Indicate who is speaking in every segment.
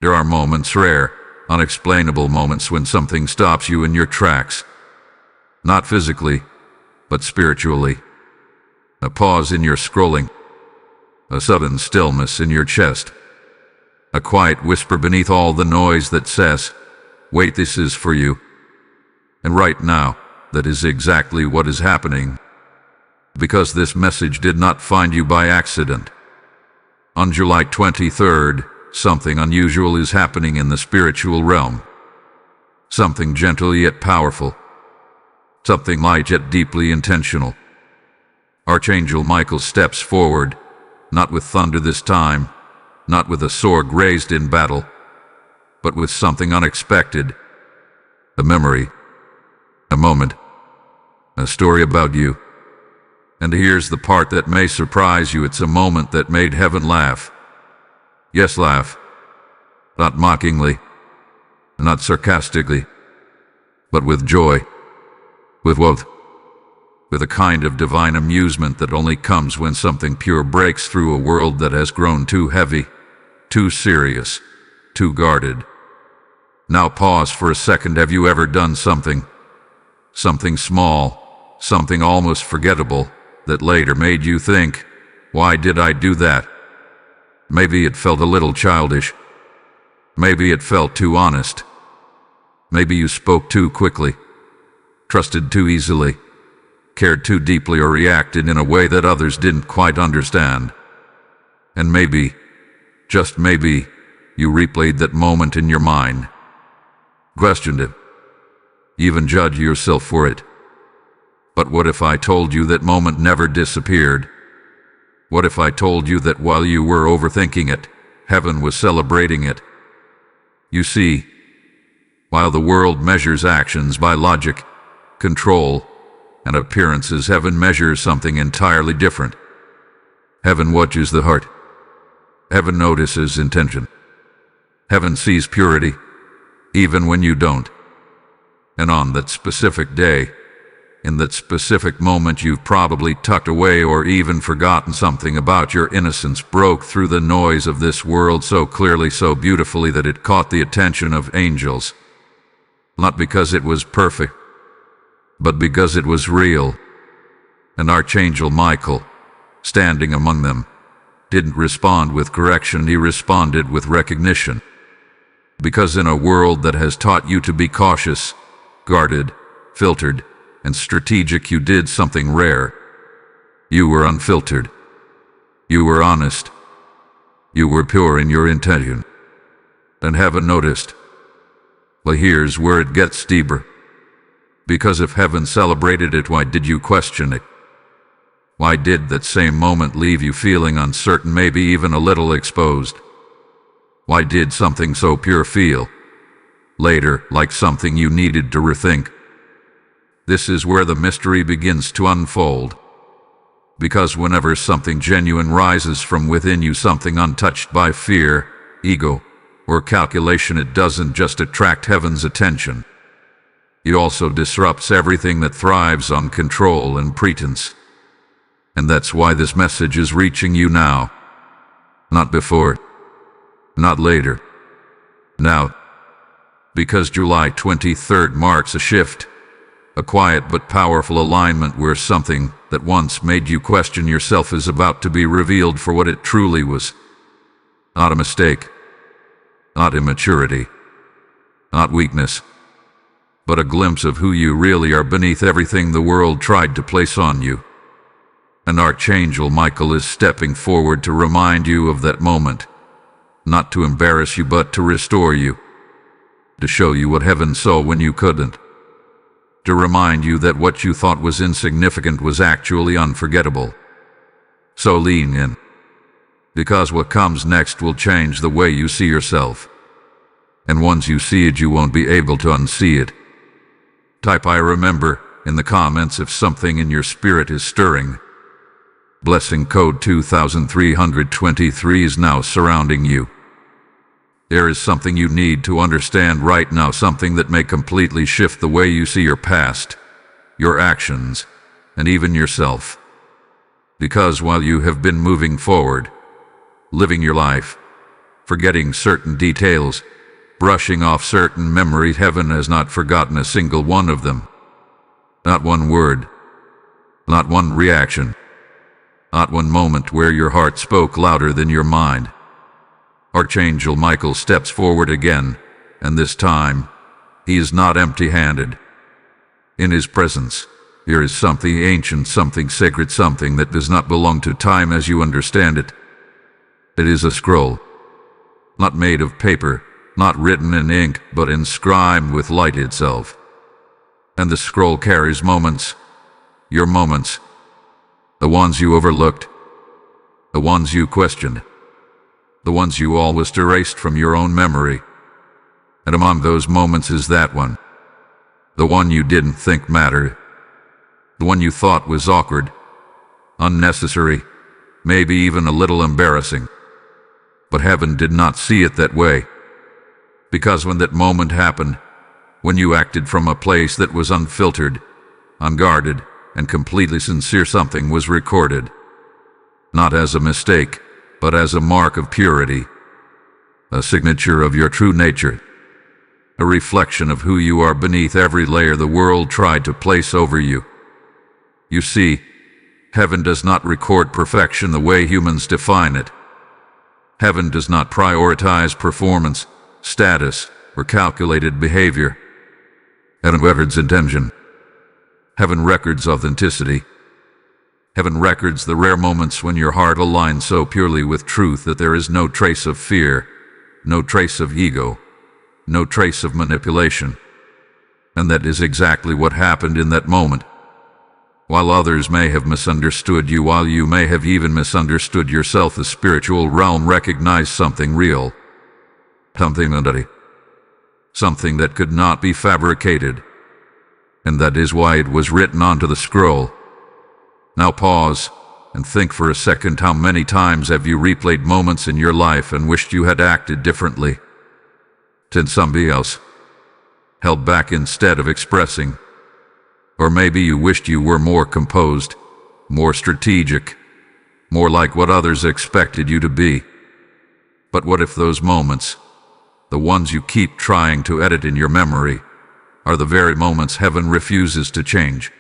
Speaker 1: There are moments, rare, unexplainable moments, when something stops you in your tracks. Not physically, but spiritually. A pause in your scrolling. A sudden stillness in your chest. A quiet whisper beneath all the noise that says, "Wait, this is for you." And right now, that is exactly what is happening. Because this message did not find you by accident. On July 23rd, something unusual is happening in the spiritual realm. Something gentle yet powerful. Something light yet deeply intentional. Archangel Michael steps forward, not with thunder this time, not with a sword raised in battle, but with something unexpected. A memory. A moment. A story about you. And here's the part that may surprise you. It's a moment that made heaven laugh. Yes, laugh. Not mockingly, not sarcastically, but with joy, with what? With a kind of divine amusement that only comes when something pure breaks through a world that has grown too heavy, too serious, too guarded. Now pause for a second. Have you ever done something small, something almost forgettable, that later made you think, why did I do that? Maybe it felt a little childish. Maybe it felt too honest. Maybe you spoke too quickly, trusted too easily, cared too deeply, or reacted in a way that others didn't quite understand. And maybe, just maybe, you replayed that moment in your mind, questioned it, even judged yourself for it. But what if I told you that moment never disappeared? What if I told you that while you were overthinking it, heaven was celebrating it? You see, while the world measures actions by logic, control, and appearances, heaven measures something entirely different. Heaven watches the heart. Heaven notices intention. Heaven sees purity, even when you don't. And on that specific day, in that specific moment, you've probably tucked away or even forgotten something about your innocence broke through the noise of this world so clearly, so beautifully, that it caught the attention of angels. Not because it was perfect, but because it was real. And Archangel Michael, standing among them, didn't respond with correction, he responded with recognition. Because in a world that has taught you to be cautious, guarded, filtered, and strategic, you did something rare. You were unfiltered. You were honest. You were pure in your intention. And heaven noticed. Well, here's where it gets deeper. Because if heaven celebrated it, why did you question it? Why did that same moment leave you feeling uncertain, maybe even a little exposed? Why did something so pure feel, later, like something you needed to rethink? This is where the mystery begins to unfold. Because whenever something genuine rises from within you, something untouched by fear, ego, or calculation, it doesn't just attract heaven's attention. It also disrupts everything that thrives on control and pretense. And that's why this message is reaching you now. Not before. Not later. Now. Because July 23rd marks a shift. A quiet but powerful alignment where something that once made you question yourself is about to be revealed for what it truly was. Not a mistake. Not immaturity. Not weakness. But a glimpse of who you really are beneath everything the world tried to place on you. And Archangel Michael is stepping forward to remind you of that moment. Not to embarrass you, but to restore you. To show you what heaven saw when you couldn't. To remind you that what you thought was insignificant was actually unforgettable. So lean in. Because what comes next will change the way you see yourself. And once you see it, you won't be able to unsee it. Type "I remember" in the comments if something in your spirit is stirring. Blessing code 2323 is now surrounding you. There is something you need to understand right now, something that may completely shift the way you see your past, your actions, and even yourself. Because while you have been moving forward, living your life, forgetting certain details, brushing off certain memories. Heaven has not forgotten a single one of them. Not one word, not one reaction, not one moment where your heart spoke louder than your mind. Archangel Michael steps forward again, and this time, he is not empty-handed. In his presence, there is something ancient, something sacred, something that does not belong to time as you understand it. It is a scroll, not made of paper, not written in ink, but inscribed with light itself. And the scroll carries moments, your moments, the ones you overlooked, the ones you questioned, the ones you almost erased from your own memory. And among those moments is that one, the one you didn't think mattered, the one you thought was awkward, unnecessary, maybe even a little embarrassing. But heaven did not see it that way. Because when that moment happened, when you acted from a place that was unfiltered, unguarded, and completely sincere, something was recorded. Not as a mistake, but as a mark of purity, a signature of your true nature, a reflection of who you are beneath every layer the world tried to place over you. You see, heaven does not record perfection the way humans define it. Heaven does not prioritize performance, status, or calculated behavior. Heaven records intention. Heaven records authenticity. Heaven records the rare moments when your heart aligns so purely with truth that there is no trace of fear, no trace of ego, no trace of manipulation. And that is exactly what happened in that moment. While others may have misunderstood you, while you may have even misunderstood yourself, the spiritual realm recognized something real, something identity, something that could not be fabricated. And that is why it was written onto the scroll. Now pause and think for a second, how many times have you replayed moments in your life and wished you had acted differently? To somebody else, held back instead of expressing. Or maybe you wished you were more composed, more strategic, more like what others expected you to be. But what if those moments, the ones you keep trying to edit in your memory, are the very moments heaven refuses to change?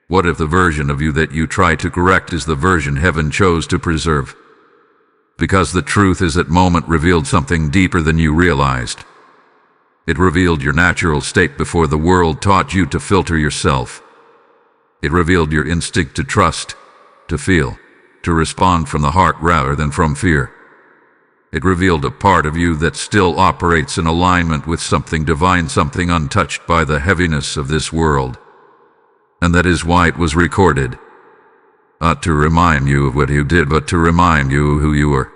Speaker 1: What if the version of you that you try to correct is the version heaven chose to preserve? Because the truth is that moment revealed something deeper than you realized. It revealed your natural state before the world taught you to filter yourself. It revealed your instinct to trust, to feel, to respond from the heart rather than from fear. It revealed a part of you that still operates in alignment with something divine, something untouched by the heaviness of this world. And that is why it was recorded. Not to remind you of what you did, but to remind you who you were.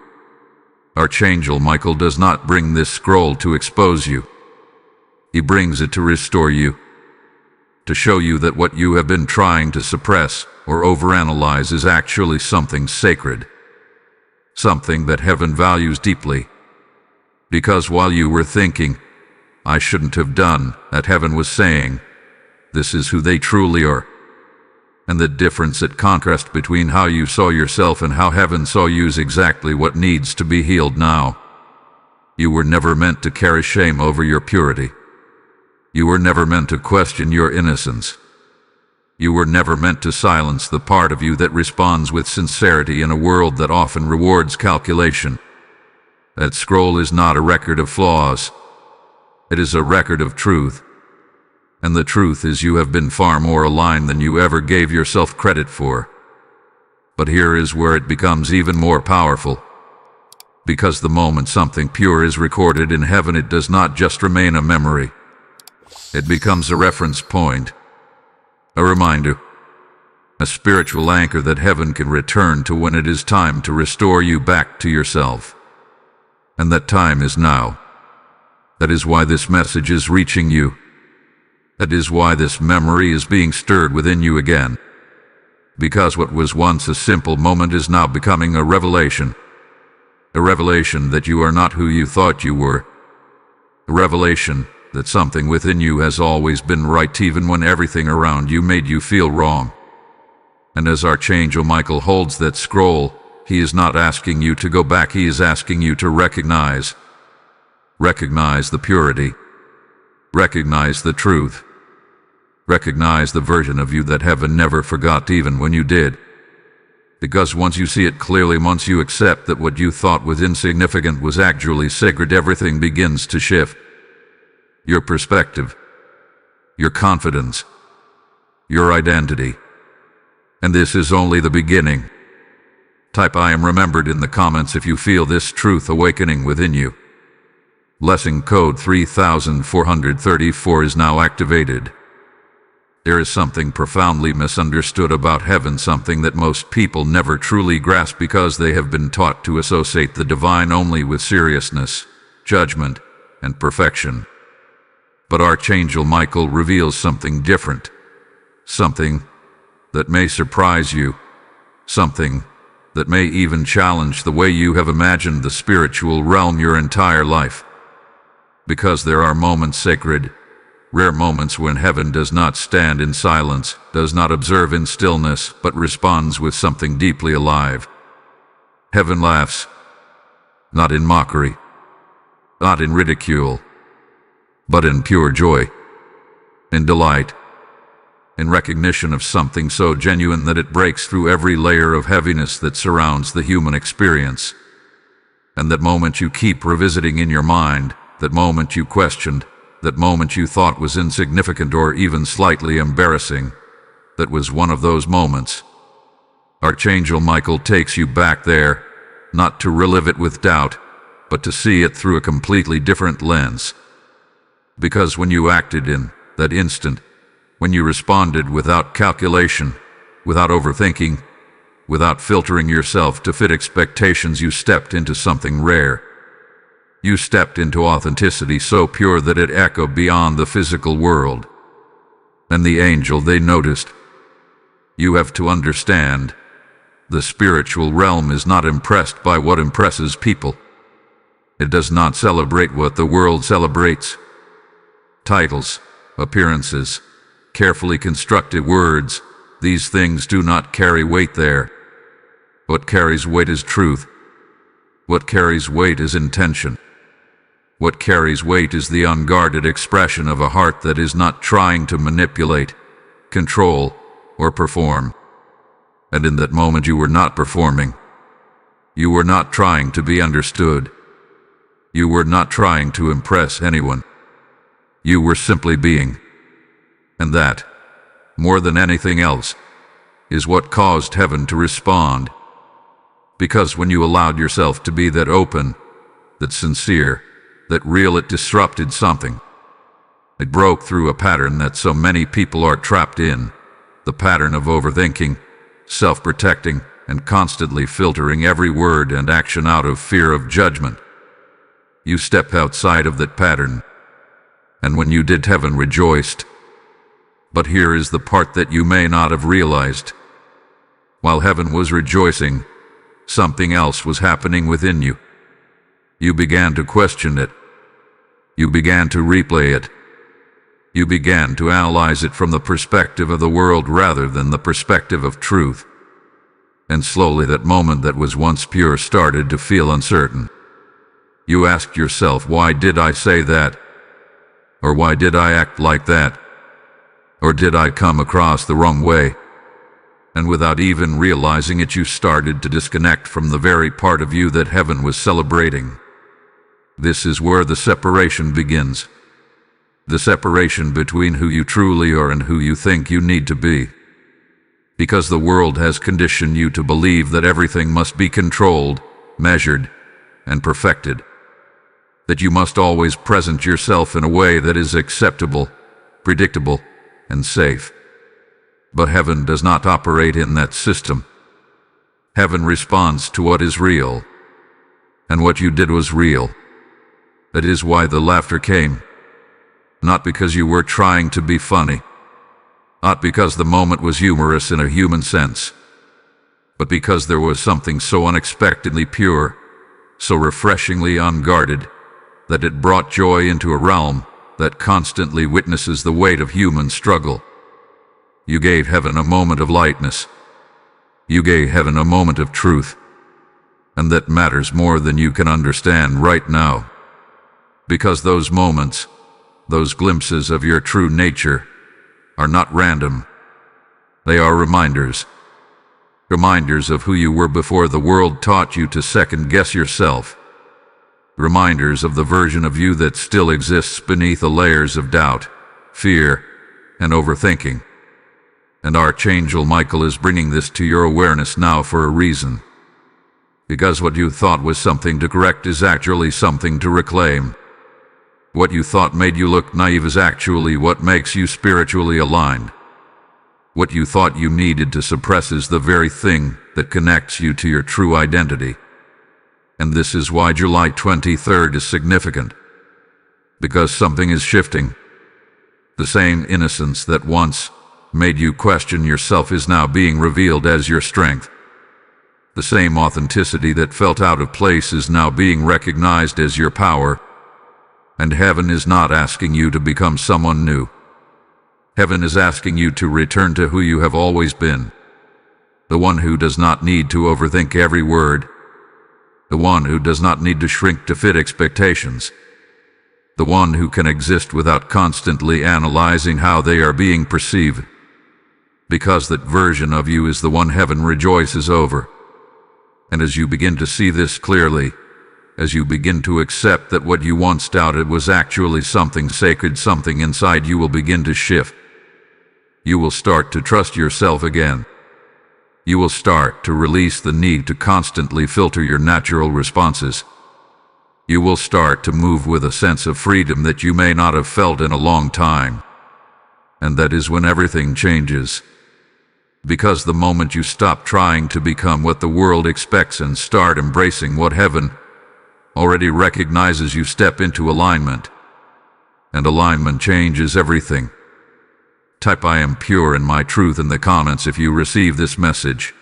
Speaker 1: Archangel Michael does not bring this scroll to expose you. He brings it to restore you, to show you that what you have been trying to suppress or overanalyze is actually something sacred, something that heaven values deeply. Because while you were thinking, "I shouldn't have done," that heaven was saying, "This is who they truly are." And the difference, that contrast between how you saw yourself and how heaven saw you, is exactly what needs to be healed now. You were never meant to carry shame over your purity. You were never meant to question your innocence. You were never meant to silence the part of you that responds with sincerity in a world that often rewards calculation. That scroll is not a record of flaws. It is a record of truth. And the truth is, you have been far more aligned than you ever gave yourself credit for. But here is where it becomes even more powerful. Because the moment something pure is recorded in heaven, it does not just remain a memory. It becomes a reference point, a reminder, a spiritual anchor that heaven can return to when it is time to restore you back to yourself. And that time is now. That is why this message is reaching you. That is why this memory is being stirred within you again. Because what was once a simple moment is now becoming a revelation. A revelation that you are not who you thought you were. A revelation that something within you has always been right, even when everything around you made you feel wrong. And as Archangel Michael holds that scroll, He is not asking you to go back, he is asking you to recognize. Recognize the purity. Recognize the truth. Recognize the version of you that heaven never forgot even when you did. Because once you see it clearly, once you accept that what you thought was insignificant was actually sacred, everything begins to shift. Your perspective, your confidence, your identity. And this is only the beginning. Type "I am remembered" in the comments if you feel this truth awakening within you. Blessing code 3434 is now activated. There is something profoundly misunderstood about heaven, something that most people never truly grasp because they have been taught to associate the divine only with seriousness, judgment, and perfection. But Archangel Michael reveals something different, something that may surprise you, something that may even challenge the way you have imagined the spiritual realm your entire life. Because there are moments sacred, rare moments when heaven does not stand in silence, does not observe in stillness, but responds with something deeply alive. Heaven laughs, not in mockery, not in ridicule, but in pure joy, in delight, in recognition of something so genuine that it breaks through every layer of heaviness that surrounds the human experience. And that moment you keep revisiting in your mind, that moment you questioned, that moment you thought was insignificant or even slightly embarrassing, that was one of those moments. Archangel Michael takes you back there, not to relive it with doubt, but to see it through a completely different lens. Because when you acted in that instant, when you responded without calculation, without overthinking, without filtering yourself to fit expectations, you stepped into something rare. You stepped into authenticity so pure that it echoed beyond the physical world. And the angel they noticed. You have to understand, the spiritual realm is not impressed by what impresses people. It does not celebrate what the world celebrates. Titles, appearances, carefully constructed words, these things do not carry weight there. What carries weight is truth. What carries weight is intention. What carries weight is the unguarded expression of a heart that is not trying to manipulate, control, or perform. And in that moment you were not performing. You were not trying to be understood. You were not trying to impress anyone. You were simply being. And that, more than anything else, is what caused heaven to respond. Because when you allowed yourself to be that open, that sincere, that real, it disrupted something. It broke through a pattern that so many people are trapped in, the pattern of overthinking, self-protecting, and constantly filtering every word and action out of fear of judgment. You step outside of that pattern, and when you did, heaven rejoiced. But here is the part that you may not have realized. While heaven was rejoicing, something else was happening within you. You began to question it. You began to replay it. You began to analyze it from the perspective of the world rather than the perspective of truth. And slowly that moment that was once pure started to feel uncertain. You asked yourself, why did I say that? Or why did I act like that? Or did I come across the wrong way? And without even realizing it, you started to disconnect from the very part of you that heaven was celebrating. This is where the separation begins. The separation between who you truly are and who you think you need to be. Because the world has conditioned you to believe that everything must be controlled, measured, and perfected. That you must always present yourself in a way that is acceptable, predictable, and safe. But heaven does not operate in that system. Heaven responds to what is real. And what you did was real. That is why the laughter came. Not because you were trying to be funny. Not because the moment was humorous in a human sense. But because there was something so unexpectedly pure, so refreshingly unguarded, that it brought joy into a realm that constantly witnesses the weight of human struggle. You gave heaven a moment of lightness. You gave heaven a moment of truth. and that matters more than you can understand right now. Because those moments, those glimpses of your true nature, are not random. They are reminders. Reminders of who you were before the world taught you to second-guess yourself. Reminders of the version of you that still exists beneath the layers of doubt, fear, and overthinking. And Archangel Michael is bringing this to your awareness now for a reason. Because what you thought was something to correct is actually something to reclaim. What you thought made you look naive is actually what makes you spiritually aligned. What you thought you needed to suppress is the very thing that connects you to your true identity. And this is why July 23rd is significant. Because something is shifting. The same innocence that once made you question yourself is now being revealed as your strength. The same authenticity that felt out of place is now being recognized as your power. And heaven is not asking you to become someone new. Heaven is asking you to return to who you have always been. The one who does not need to overthink every word. The one who does not need to shrink to fit expectations. The one who can exist without constantly analyzing how they are being perceived. Because that version of you is the one heaven rejoices over. And as you begin to see this clearly, as you begin to accept that what you once doubted was actually something sacred, something inside you will begin to shift. You will start to trust yourself again. You will start to release the need to constantly filter your natural responses. You will start to move with a sense of freedom that you may not have felt in a long time. And that is when everything changes. Because the moment you stop trying to become what the world expects and start embracing what heaven already recognizes, you step into alignment. And alignment changes everything. Type "I am pure in my truth" in the comments if you receive this message.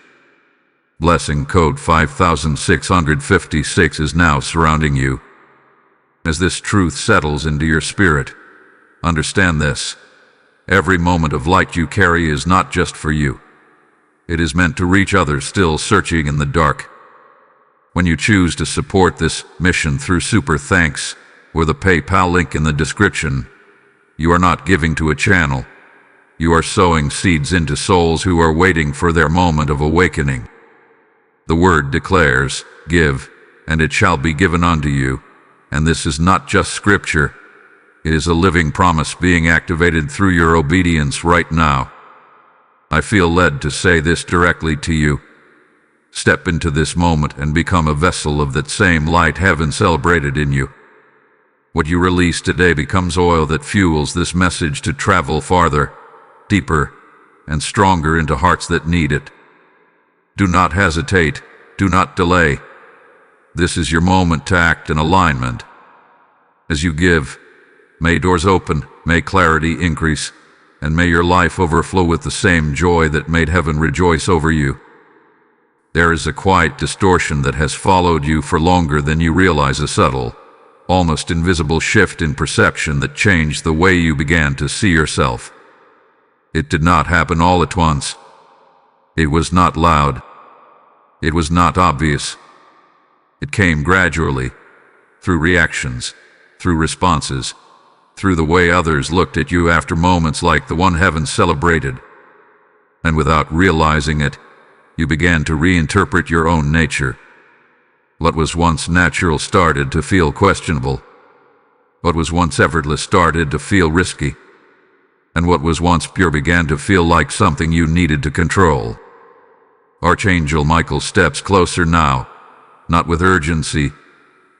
Speaker 1: Blessing code 5656 is now surrounding you. As this truth settles into your spirit, understand this. Every moment of light you carry is not just for you. It is meant to reach others still searching in the dark. When you choose to support this mission through Super Thanks or the PayPal link in the description, you are not giving to a channel. You are sowing seeds into souls who are waiting for their moment of awakening. The word declares, "Give, and it shall be given unto you." And this is not just scripture. It is a living promise being activated through your obedience right now. I feel led to say this directly to you. Step into this moment and become a vessel of that same light heaven celebrated in you. What you release today becomes oil that fuels this message to travel farther, deeper, and stronger into hearts that need it. Do not hesitate. Do not delay. This is your moment to act in alignment. As you give, may doors open, may clarity increase, and may your life overflow with the same joy that made heaven rejoice over you. There is a quiet distortion that has followed you for longer than you realize, a subtle, almost invisible shift in perception that changed the way you began to see yourself. It did not happen all at once. It was not loud. It was not obvious. It came gradually, through reactions, through responses, through the way others looked at you after moments like the one heaven celebrated. And without realizing it, you began to reinterpret your own nature. What was once natural started to feel questionable. What was once effortless started to feel risky. And what was once pure began to feel like something you needed to control. Archangel Michael steps closer now, not with urgency,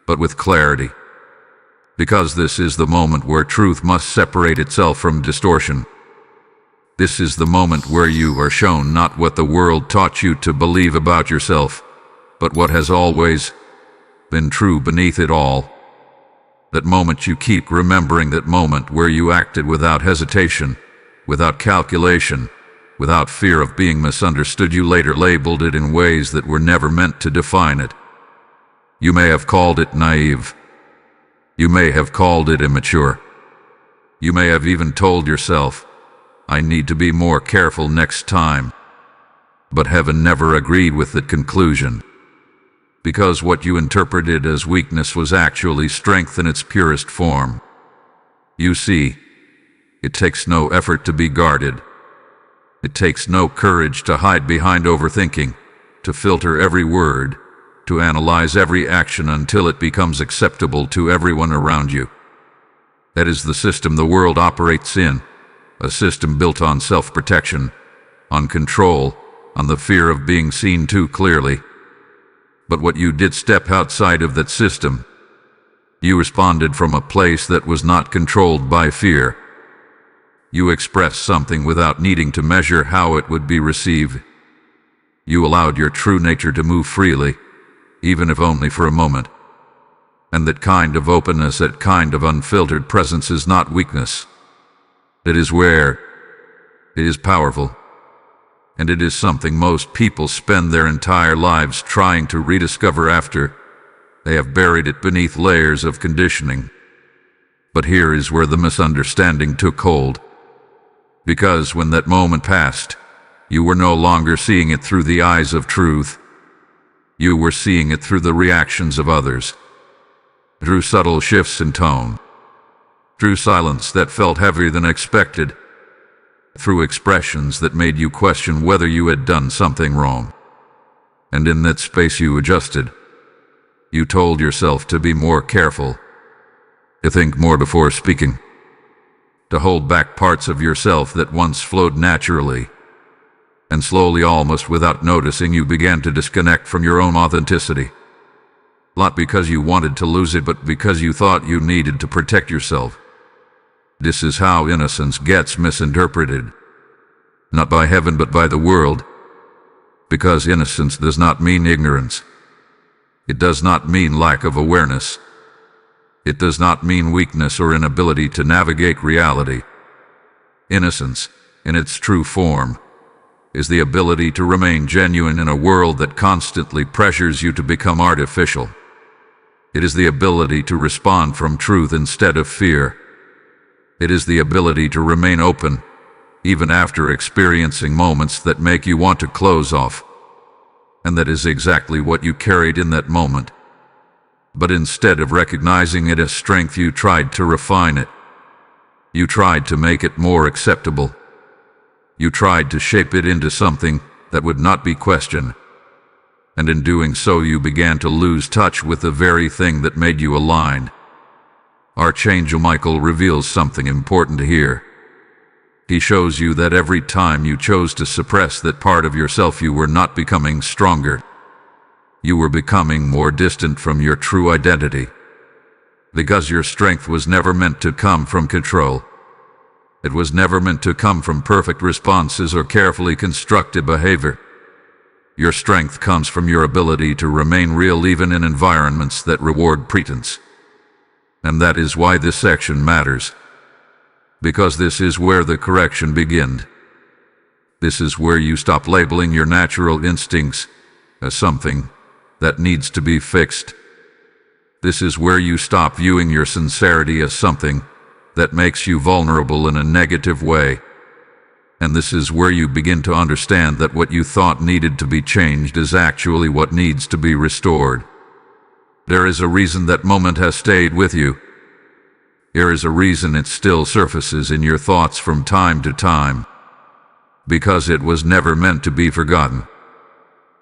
Speaker 1: but with clarity. Because this is the moment where truth must separate itself from distortion. This is the moment where you are shown not what the world taught you to believe about yourself, but what has always been true beneath it all. That moment you keep remembering, that moment where you acted without hesitation, without calculation, without fear of being misunderstood. You later labeled it in ways that were never meant to define it. You may have called it naive. You may have called it immature. You may have even told yourself, "I need to be more careful next time." But heaven never agreed with that conclusion. because what you interpreted as weakness was actually strength in its purest form. You see, it takes no effort to be guarded. It takes no courage to hide behind overthinking, to filter every word, to analyze every action until it becomes acceptable to everyone around you. That is the system the world operates in, a system built on self-protection, on control, on the fear of being seen too clearly. But what you did step outside of that system. You responded from a place that was not controlled by fear. You expressed something without needing to measure how it would be received. You allowed your true nature to move freely, even if only for a moment. And that kind of openness, that kind of unfiltered presence is not weakness. It is rare. It is powerful. And it is something most people spend their entire lives trying to rediscover after they have buried it beneath layers of conditioning. But here is where the misunderstanding took hold. Because when that moment passed, you were no longer seeing it through the eyes of truth. You were seeing it through the reactions of others, through subtle shifts in tone, through silence that felt heavier than expected, through expressions that made you question whether you had done something wrong. And in that space you adjusted. You told yourself to be more careful, to think more before speaking, to hold back parts of yourself that once flowed naturally. And slowly, almost without noticing, you began to disconnect from your own authenticity. Not because you wanted to lose it, but because you thought you needed to protect yourself. This is how innocence gets misinterpreted. Not by heaven, but by the world. Because innocence does not mean ignorance. It does not mean lack of awareness. It does not mean weakness or inability to navigate reality. Innocence, in its true form, is the ability to remain genuine in a world that constantly pressures you to become artificial. It is the ability to respond from truth instead of fear. It is the ability to remain open, even after experiencing moments that make you want to close off. And that is exactly what you carried in that moment. But instead of recognizing it as strength, you tried to refine it. You tried to make it more acceptable. You tried to shape it into something that would not be questioned. And in doing so, you began to lose touch with the very thing that made you aligned. Archangel Michael reveals something important here. He shows you that every time you chose to suppress that part of yourself, you were not becoming stronger. You were becoming more distant from your true identity. Because your strength was never meant to come from control. It was never meant to come from perfect responses or carefully constructed behavior. Your strength comes from your ability to remain real even in environments that reward pretense. And that is why this section matters. Because this is where the correction begins. This is where you stop labeling your natural instincts as something that needs to be fixed. This is where you stop viewing your sincerity as something that makes you vulnerable in a negative way. And this is where you begin to understand that what you thought needed to be changed is actually what needs to be restored. There is a reason that moment has stayed with you. There is a reason it still surfaces in your thoughts from time to time. Because it was never meant to be forgotten.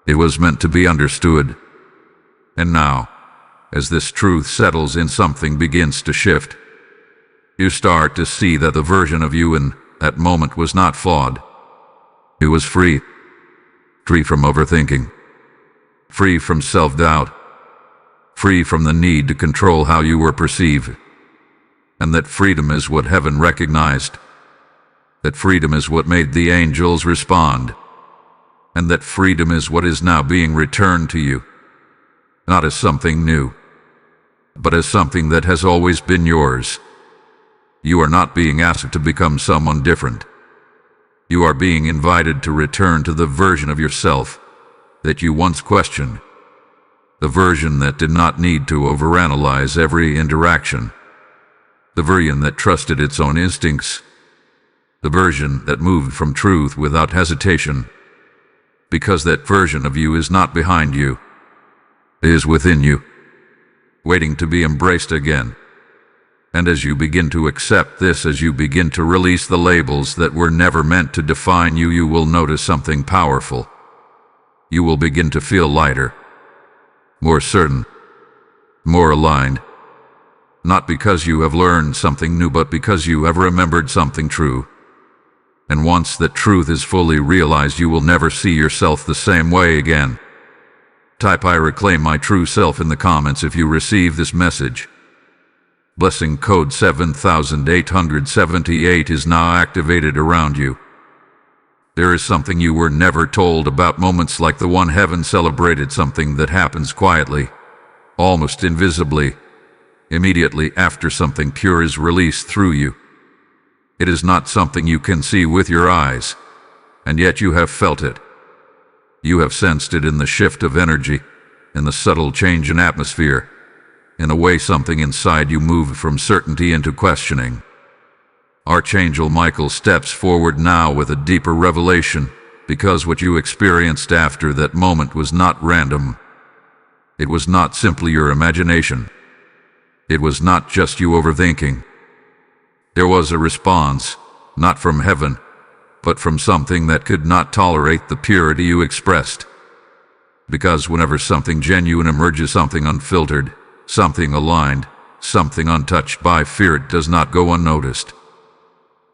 Speaker 1: It was meant to be understood. And now, as this truth settles in, something begins to shift. You start to see that the version of you in that moment was not flawed. It was free. Free from overthinking. Free from self-doubt. Free from the need to control how you were perceived. And that freedom is what heaven recognized. That freedom is what made the angels respond. And that freedom is what is now being returned to you. Not as something new, but as something that has always been yours. You are not being asked to become someone different. You are being invited to return to the version of yourself that you once questioned. The version that did not need to overanalyze every interaction. The version that trusted its own instincts. The version that moved from truth without hesitation. Because that version of you is not behind you. is within you, waiting to be embraced again. And as you begin to accept this, as you begin to release the labels that were never meant to define you, you will notice something powerful. You will begin to feel lighter, more certain, more aligned. Not because you have learned something new, but because you have remembered something true. And once that truth is fully realized, you will never see yourself the same way again. Type "I reclaim my true self" in the comments if you receive this message. Blessing code 7878 is now activated around you. There is something you were never told about, moments like the one heaven celebrated, something that happens quietly, almost invisibly, immediately after something pure is released through you. It is not something you can see with your eyes, and yet you have felt it. You have sensed it in the shift of energy, in the subtle change in atmosphere. In a way, something inside you moved from certainty into questioning. Archangel Michael steps forward now with a deeper revelation, because what you experienced after that moment was not random. It was not simply your imagination. It was not just you overthinking. There was a response, not from heaven, but from something that could not tolerate the purity you expressed. Because whenever something genuine emerges, something unfiltered, something aligned, something untouched by fear, it does not go unnoticed.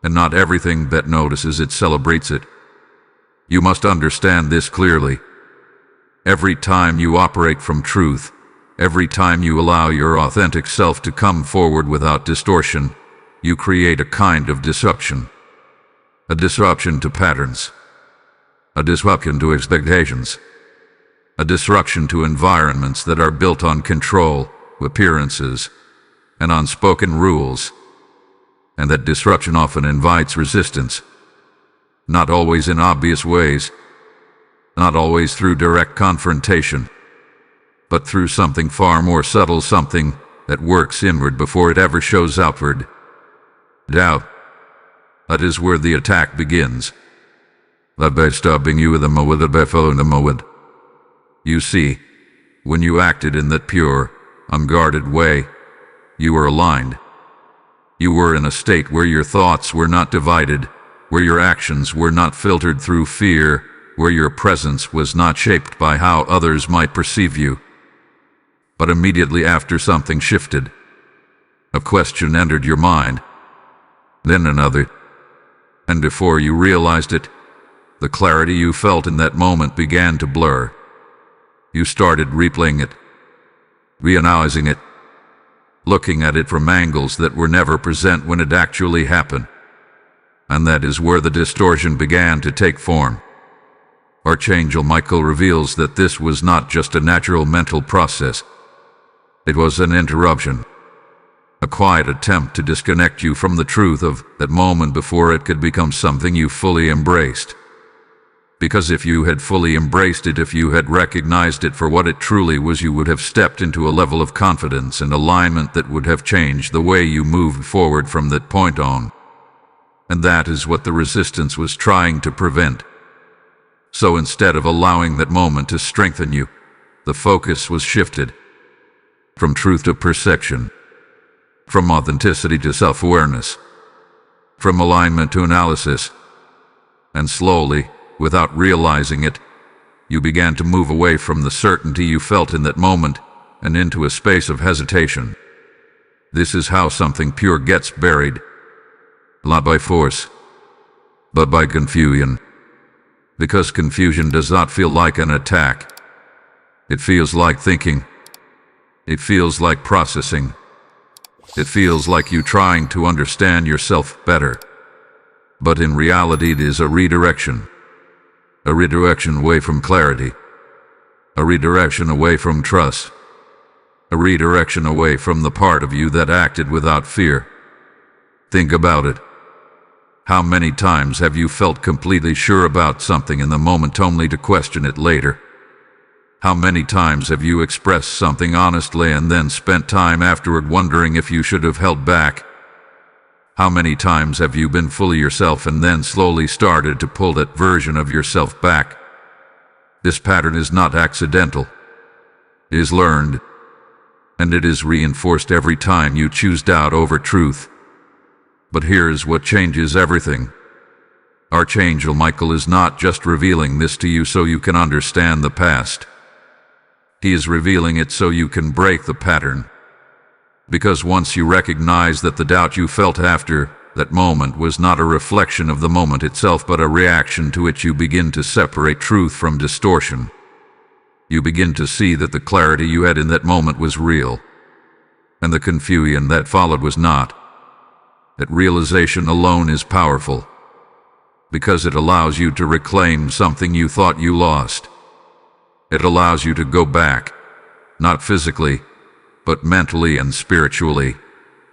Speaker 1: And not everything that notices it celebrates it. You must understand this clearly. Every time you operate from truth, every time you allow your authentic self to come forward without distortion, you create a kind of disruption. A disruption to patterns. A disruption to expectations. A disruption to environments that are built on control, appearances, and unspoken rules. And that disruption often invites resistance. Not always in obvious ways, not always through direct confrontation, but through something far more subtle, something that works inward before it ever shows outward. Doubt. That is where the attack begins. That by stopping you with the moment, that by following the moment. You see, when you acted in that pure, unguarded way, you were aligned. You were in a state where your thoughts were not divided, where your actions were not filtered through fear, where your presence was not shaped by how others might perceive you. But immediately after, something shifted. A question entered your mind, then another. And before you realized it, the clarity you felt in that moment began to blur. You started replaying it, reanalyzing it, looking at it from angles that were never present when it actually happened. And that is where the distortion began to take form. Archangel Michael reveals that this was not just a natural mental process. It was an interruption. A quiet attempt to disconnect you from the truth of that moment before it could become something you fully embraced. Because if you had fully embraced it, if you had recognized it for what it truly was, you would have stepped into a level of confidence and alignment that would have changed the way you moved forward from that point on. And that is what the resistance was trying to prevent. So instead of allowing that moment to strengthen you, the focus was shifted. From truth to perception. From authenticity to self-awareness. From alignment to analysis. And slowly, without realizing it, you began to move away from the certainty you felt in that moment and into a space of hesitation. This is how something pure gets buried. Not by force, but by confusion. Because confusion does not feel like an attack. It feels like thinking. It feels like processing. It feels like you trying to understand yourself better. But in reality, it is a redirection. A redirection away from clarity. A redirection away from trust. A redirection away from the part of you that acted without fear. Think about it. How many times have you felt completely sure about something in the moment only to question it later? How many times have you expressed something honestly and then spent time afterward wondering if you should have held back? How many times have you been fully yourself and then slowly started to pull that version of yourself back? This pattern is not accidental. is learned, and it is reinforced every time you choose doubt over truth. But here's what changes everything. Archangel Michael is not just revealing this to you so you can understand the past. He is revealing it so you can break the pattern. Because once you recognize that the doubt you felt after that moment was not a reflection of the moment itself but a reaction to it, you begin to separate truth from distortion. You begin to see that the clarity you had in that moment was real, and the confusion that followed was not. That realization alone is powerful, because it allows you to reclaim something you thought you lost. It allows you to go back, not physically, but mentally and spiritually,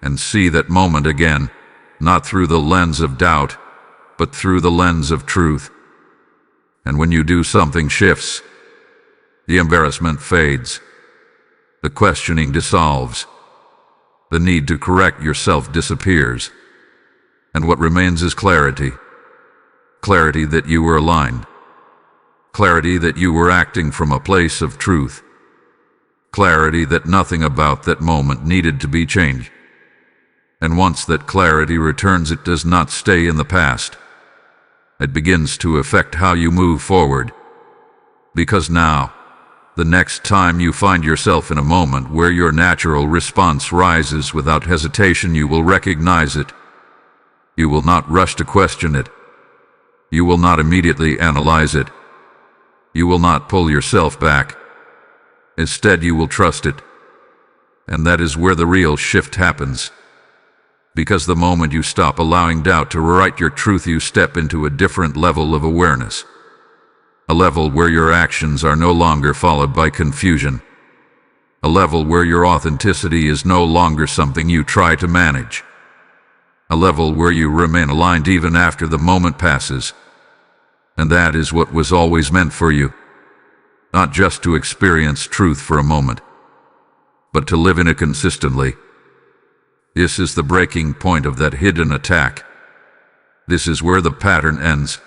Speaker 1: and see that moment again, not through the lens of doubt, but through the lens of truth. And when you do, something shifts. The embarrassment fades. The questioning dissolves. The need to correct yourself disappears. And what remains is clarity. Clarity that you were aligned. Clarity that you were acting from a place of truth. Clarity that nothing about that moment needed to be changed. And once that clarity returns, it does not stay in the past. It begins to affect how you move forward. Because now, the next time you find yourself in a moment where your natural response rises without hesitation, you will recognize it. You will not rush to question it. You will not immediately analyze it. You will not pull yourself back. Instead, you will trust it. And that is where the real shift happens. Because the moment you stop allowing doubt to rewrite your truth, you step into a different level of awareness. A level where your actions are no longer followed by confusion. A level where your authenticity is no longer something you try to manage. A level where you remain aligned even after the moment passes. And that is what was always meant for you. Not just to experience truth for a moment, but to live in it consistently. This is the breaking point of that hidden attack. This is where the pattern ends.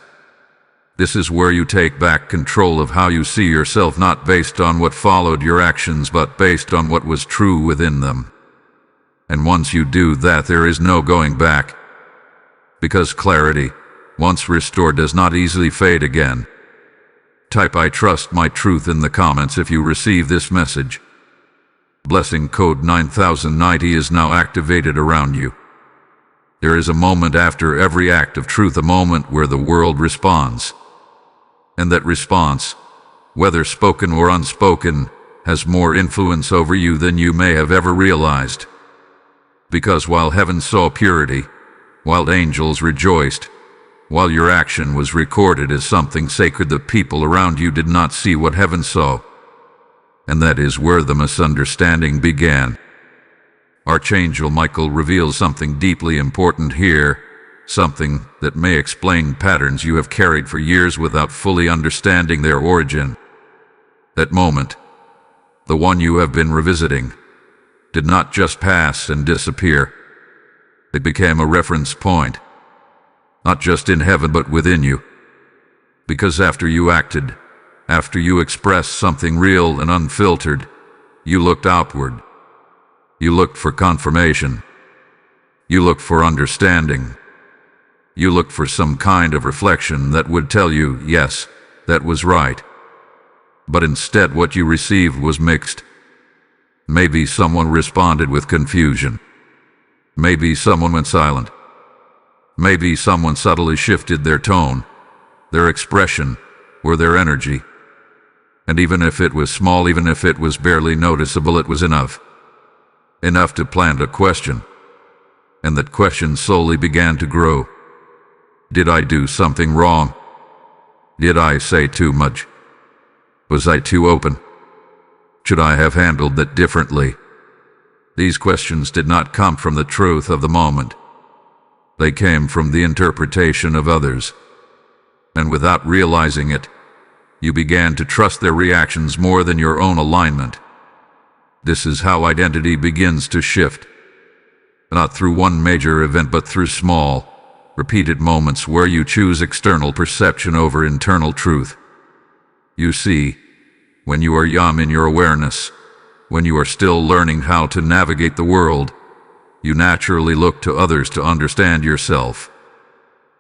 Speaker 1: This is where you take back control of how you see yourself, not based on what followed your actions, but based on what was true within them. And once you do that, there is no going back. Because clarity, once restored, does not easily fade again. Type "I trust my truth" in the comments if you receive this message. Blessing code 9090 is now activated around you. There is a moment after every act of truth, a moment where the world responds. And that response, whether spoken or unspoken, has more influence over you than you may have ever realized. Because while heaven saw purity, while angels rejoiced, while your action was recorded as something sacred, the people around you did not see what heaven saw. And that is where the misunderstanding began. Archangel Michael reveals something deeply important here, something that may explain patterns you have carried for years without fully understanding their origin. That moment, the one you have been revisiting, did not just pass and disappear. It became a reference point, not just in heaven but within you. Because after you acted, after you expressed something real and unfiltered, you looked outward. You looked for confirmation. You looked for understanding. You looked for some kind of reflection that would tell you, yes, that was right. But instead what you received was mixed. Maybe someone responded with confusion. Maybe someone went silent. Maybe someone subtly shifted their tone, their expression, or their energy. And even if it was small, even if it was barely noticeable, it was enough. Enough to plant a question. And that question slowly began to grow. Did I do something wrong? Did I say too much? Was I too open? Should I have handled that differently? These questions did not come from the truth of the moment. They came from the interpretation of others. And without realizing it, you began to trust their reactions more than your own alignment. This is how identity begins to shift. Not through one major event, but through small, repeated moments where you choose external perception over internal truth. You see, when you are young in your awareness, when you are still learning how to navigate the world, you naturally look to others to understand yourself.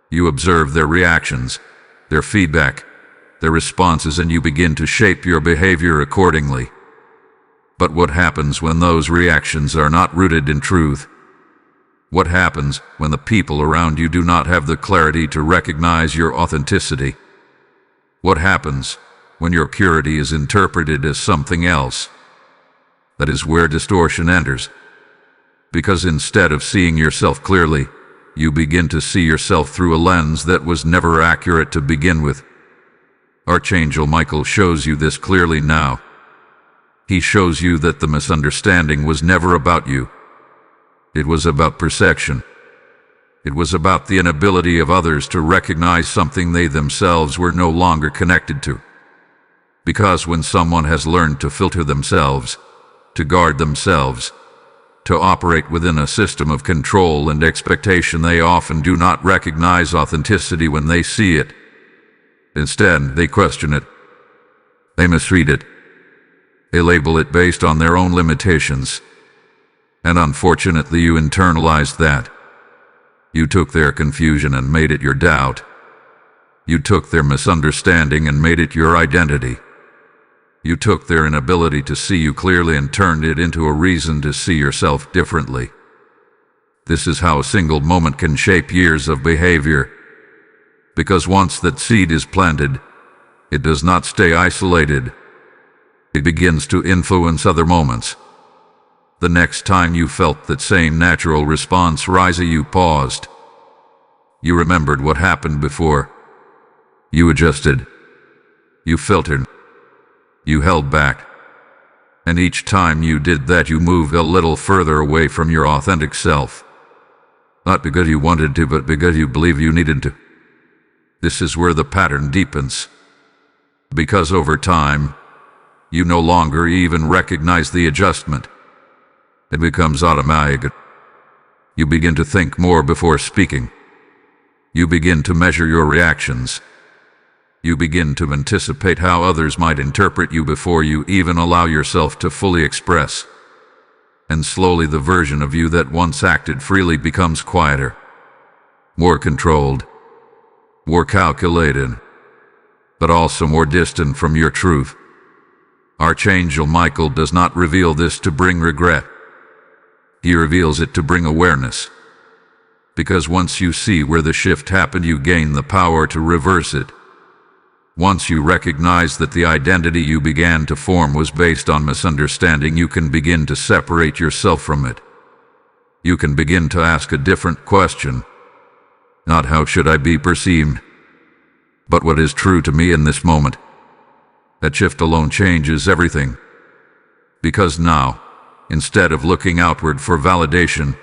Speaker 1: You observe their reactions, their feedback, their responses, and you begin to shape your behavior accordingly. But what happens when those reactions are not rooted in truth? What happens when the people around you do not have the clarity to recognize your authenticity? What happens when your purity is interpreted as something else? That is where distortion enters. Because instead of seeing yourself clearly, you begin to see yourself through a lens that was never accurate to begin with. Archangel Michael shows you this clearly now. He shows you that the misunderstanding was never about you. It was about perception. It was about the inability of others to recognize something they themselves were no longer connected to. Because when someone has learned to filter themselves, to guard themselves, to operate within a system of control and expectation, they often do not recognize authenticity when they see it. Instead, they question it. They misread it. They label it based on their own limitations. And unfortunately, you internalized that. You took their confusion and made it your doubt. You took their misunderstanding and made it your identity. You took their inability to see you clearly and turned it into a reason to see yourself differently. This is how a single moment can shape years of behavior. Because once that seed is planted, it does not stay isolated. It begins to influence other moments. The next time you felt that same natural response rise, you paused. You remembered what happened before. You adjusted. You filtered. You held back. And each time you did that, you moved a little further away from your authentic self. Not because you wanted to, but because you believe you needed to. This is where the pattern deepens. Because over time, you no longer even recognize the adjustment. It becomes automatic. You begin to think more before speaking. You begin to measure your reactions. You begin to anticipate how others might interpret you before you even allow yourself to fully express. And slowly the version of you that once acted freely becomes quieter, more controlled, more calculated, but also more distant from your truth. Archangel Michael does not reveal this to bring regret. He reveals it to bring awareness. Because once you see where the shift happened, you gain the power to reverse it. Once you recognize that the identity you began to form was based on misunderstanding, you can begin to separate yourself from it. You can begin to ask a different question. Not how should I be perceived, but what is true to me in this moment. That shift alone changes everything. Because now, instead of looking outward for validation,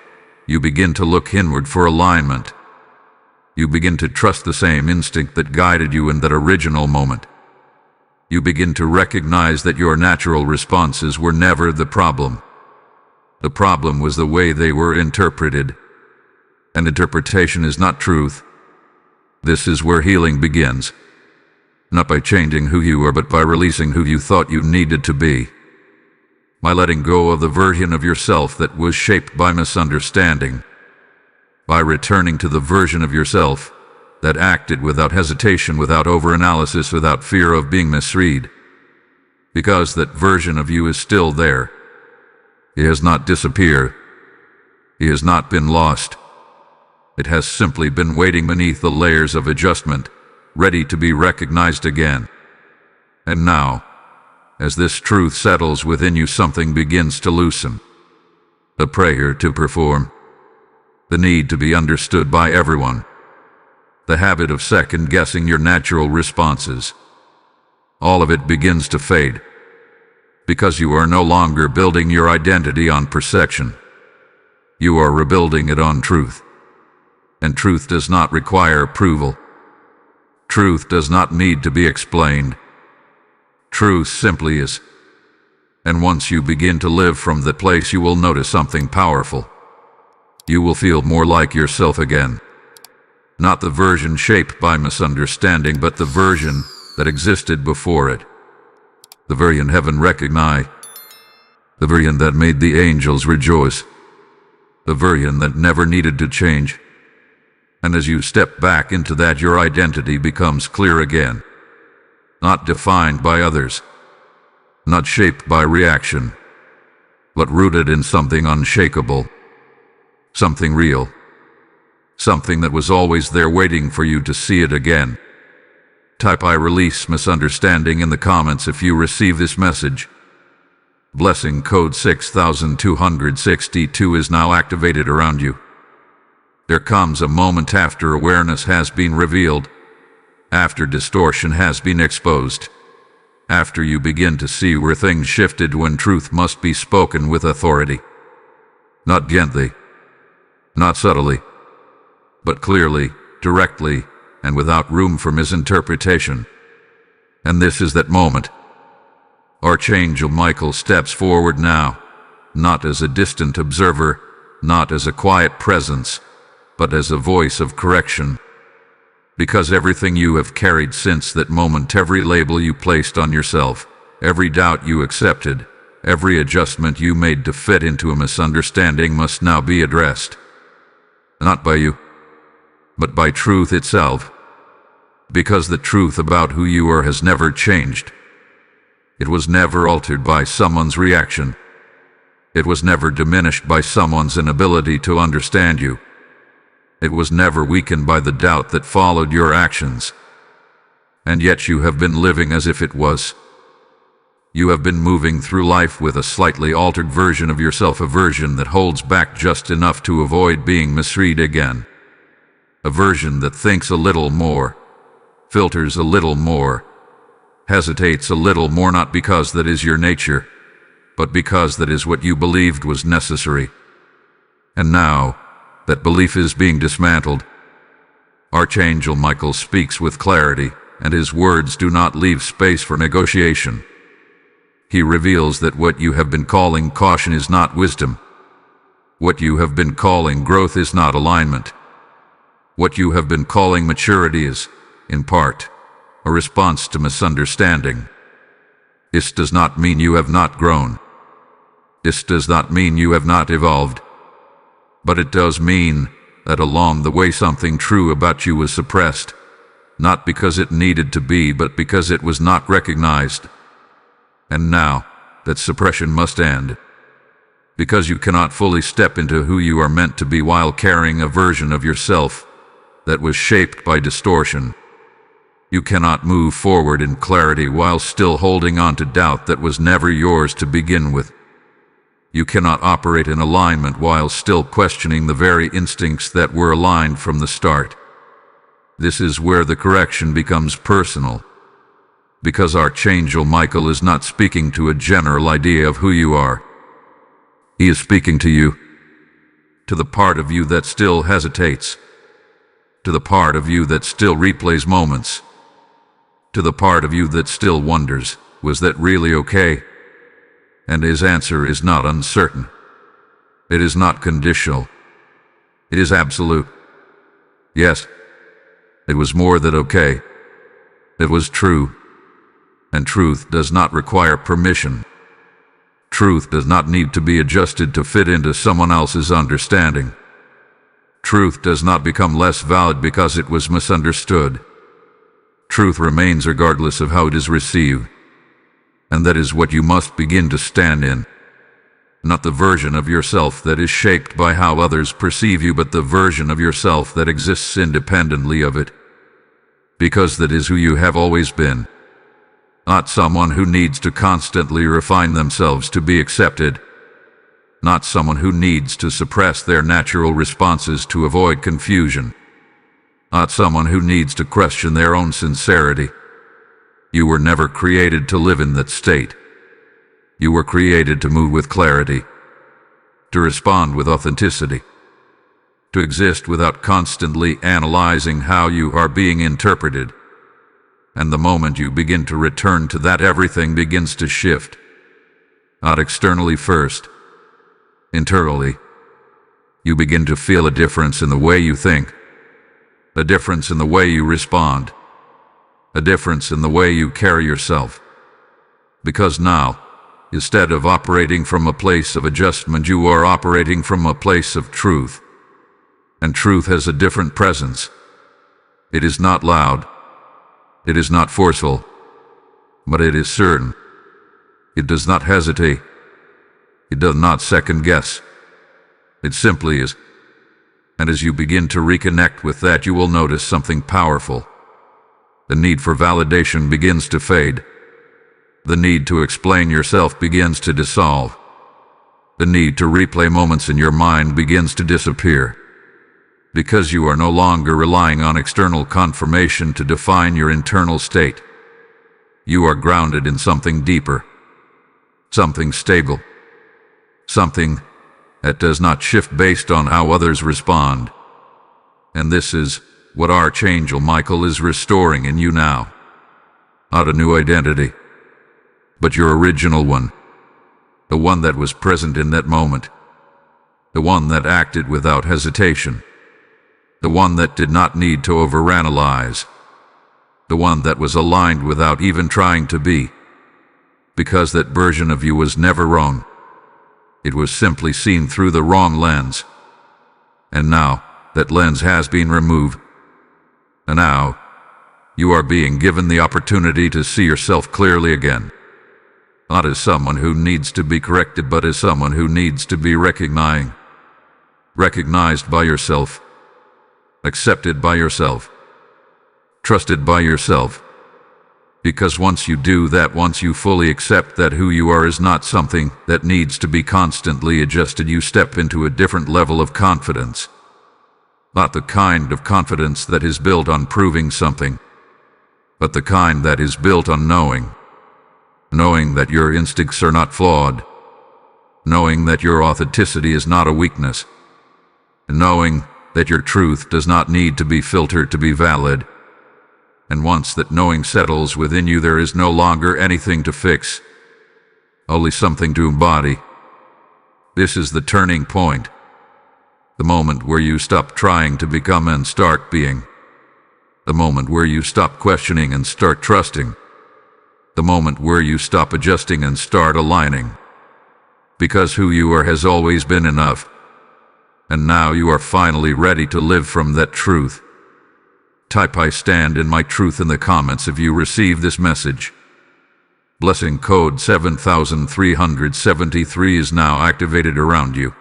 Speaker 1: you begin to look inward for alignment. You begin to trust the same instinct that guided you in that original moment. You begin to recognize that your natural responses were never the problem. The problem was the way they were interpreted. And interpretation is not truth. This is where healing begins. Not by changing who you are, but by releasing who you thought you needed to be. By letting go of the version of yourself that was shaped by misunderstanding. By returning to the version of yourself that acted without hesitation, without overanalysis, without fear of being misread. Because that version of you is still there. It has not disappeared. It has not been lost. It has simply been waiting beneath the layers of adjustment, ready to be recognized again. And now, as this truth settles within you, something begins to loosen. The prayer to perform. The need to be understood by everyone. The habit of second-guessing your natural responses. All of it begins to fade. Because you are no longer building your identity on perception. You are rebuilding it on truth. And truth does not require approval. Truth does not need to be explained. Truth simply is. And once you begin to live from that place, you will notice something powerful. You will feel more like yourself again. Not the version shaped by misunderstanding, but the version that existed before it. The version heaven recognized. the version that made the angels rejoice, the version that never needed to change. And as you step back into that, your identity becomes clear again, not defined by others, not shaped by reaction, but rooted in something unshakable, something real, something that was always there waiting for you to see it again. Type "I release misunderstanding" in the comments if you receive this message. Blessing code 6262 is now activated around you. There comes a moment after awareness has been revealed, after distortion has been exposed, after you begin to see where things shifted, when truth must be spoken with authority. Not gently, not subtly, but clearly, directly, and without room for misinterpretation. And this is that moment. Archangel Michael steps forward now, not as a distant observer, not as a quiet presence, but as a voice of correction. Because everything you have carried since that moment, every label you placed on yourself, every doubt you accepted, every adjustment you made to fit into a misunderstanding must now be addressed. Not by you, but by truth itself. Because the truth about who you are has never changed. It was never altered by someone's reaction. It was never diminished by someone's inability to understand you. It was never weakened by the doubt that followed your actions. And yet you have been living as if it was. You have been moving through life with a slightly altered version of yourself, a version that holds back just enough to avoid being misread again. A version that thinks a little more, filters a little more, hesitates a little more, not because that is your nature, but because that is what you believed was necessary. And now, that belief is being dismantled. Archangel Michael speaks with clarity, and his words do not leave space for negotiation. He reveals that what you have been calling caution is not wisdom. What you have been calling growth is not alignment. What you have been calling maturity is, in part, a response to misunderstanding. This does not mean you have not grown. This does not mean you have not evolved. But it does mean that along the way something true about you was suppressed, not because it needed to be, but because it was not recognized. And now, that suppression must end. Because you cannot fully step into who you are meant to be while carrying a version of yourself that was shaped by distortion. You cannot move forward in clarity while still holding on to doubt that was never yours to begin with. You cannot operate in alignment while still questioning the very instincts that were aligned from the start. This is where the correction becomes personal. Because Archangel Michael is not speaking to a general idea of who you are. He is speaking to you, to the part of you that still hesitates, to the part of you that still replays moments, to the part of you that still wonders, was that really okay? And his answer is not uncertain. It is not conditional. It is absolute. Yes, it was more than okay. It was true. And truth does not require permission. Truth does not need to be adjusted to fit into someone else's understanding. Truth does not become less valid because it was misunderstood. Truth remains regardless of how it is received. And that is what you must begin to stand in. Not the version of yourself that is shaped by how others perceive you, but the version of yourself that exists independently of it. Because that is who you have always been. Not someone who needs to constantly refine themselves to be accepted. Not someone who needs to suppress their natural responses to avoid confusion. Not someone who needs to question their own sincerity. You were never created to live in that state. You were created to move with clarity, to respond with authenticity, to exist without constantly analyzing how you are being interpreted. And the moment you begin to return to that, everything begins to shift. Not externally first, internally. You begin to feel a difference in the way you think, a difference in the way you respond, a difference in the way you carry yourself. Because now, Instead of operating from a place of adjustment, you are operating from a place of truth. And truth has a different presence. It is not loud. It is not forceful. But it is certain. It does not hesitate. It does not second guess. It simply is. And as you begin to reconnect with that, you will notice something powerful. The need for validation begins to fade. The need to explain yourself begins to dissolve. The need to replay moments in your mind begins to disappear. Because you are no longer relying on external confirmation to define your internal state. You are grounded in something deeper, something stable, something that does not shift based on how others respond. And this is what Archangel Michael is restoring in you now. Not a new identity, but your original one. The one that was present in that moment. The one that acted without hesitation. The one that did not need to overanalyze. The one that was aligned without even trying to be. Because that version of you was never wrong. It was simply seen through the wrong lens. And now, that lens has been removed. And now, you are being given the opportunity to see yourself clearly again. Not as someone who needs to be corrected, but as someone who needs to be recognized by yourself, accepted by yourself, trusted by yourself. Because once you do that, once you fully accept that who you are is not something that needs to be constantly adjusted, you step into a different level of confidence. Not the kind of confidence that is built on proving something, but the kind that is built on knowing. Knowing that your instincts are not flawed. Knowing that your authenticity is not a weakness. Knowing that your truth does not need to be filtered to be valid. And once that knowing settles within you, there is no longer anything to fix, only something to embody. This is the turning point. The moment where you stop trying to become and start being. The moment where you stop questioning and start trusting. The moment where you stop adjusting and start aligning. Because who you are has always been enough. And now you are finally ready to live from that truth. Type "I stand in my truth" in the comments if you receive this message. Blessing code 7373 is now activated around you.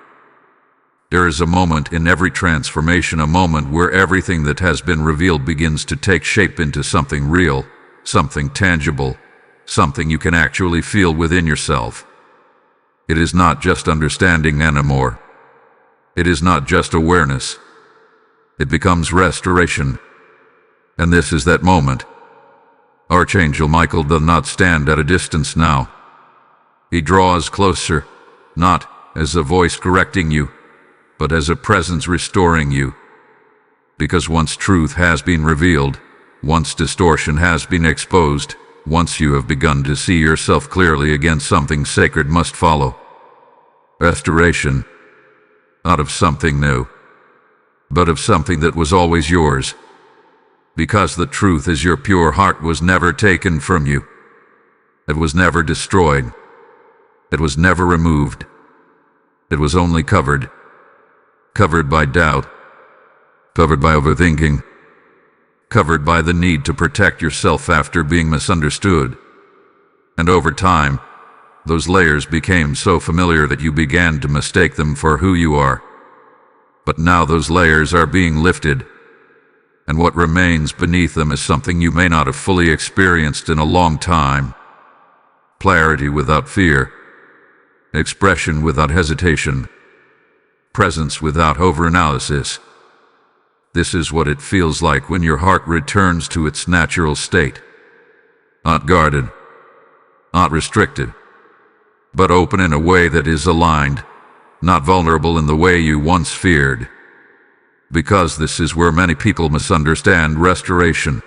Speaker 1: There is a moment in every transformation, a moment where everything that has been revealed begins to take shape into something real, something tangible, something you can actually feel within yourself. It is not just understanding anymore. It is not just awareness. It becomes restoration. And this is that moment. Archangel Michael does not stand at a distance now. He draws closer, not as a voice correcting you, but as a presence restoring you. Because once truth has been revealed, once distortion has been exposed, once you have begun to see yourself clearly again, something sacred must follow. Restoration, not of something new, but of something that was always yours. Because the truth is your pure heart was never taken from you. It was never destroyed. It was never removed. It was only covered. Covered by doubt. Covered by overthinking. Covered by the need to protect yourself after being misunderstood. And over time, those layers became so familiar that you began to mistake them for who you are. But now those layers are being lifted. And what remains beneath them is something you may not have fully experienced in a long time. Clarity without fear. Expression without hesitation. Presence without overanalysis. This is what it feels like when your heart returns to its natural state. Not guarded, not restricted, but open in a way that is aligned, not vulnerable in the way you once feared. Because this is where many people misunderstand restoration.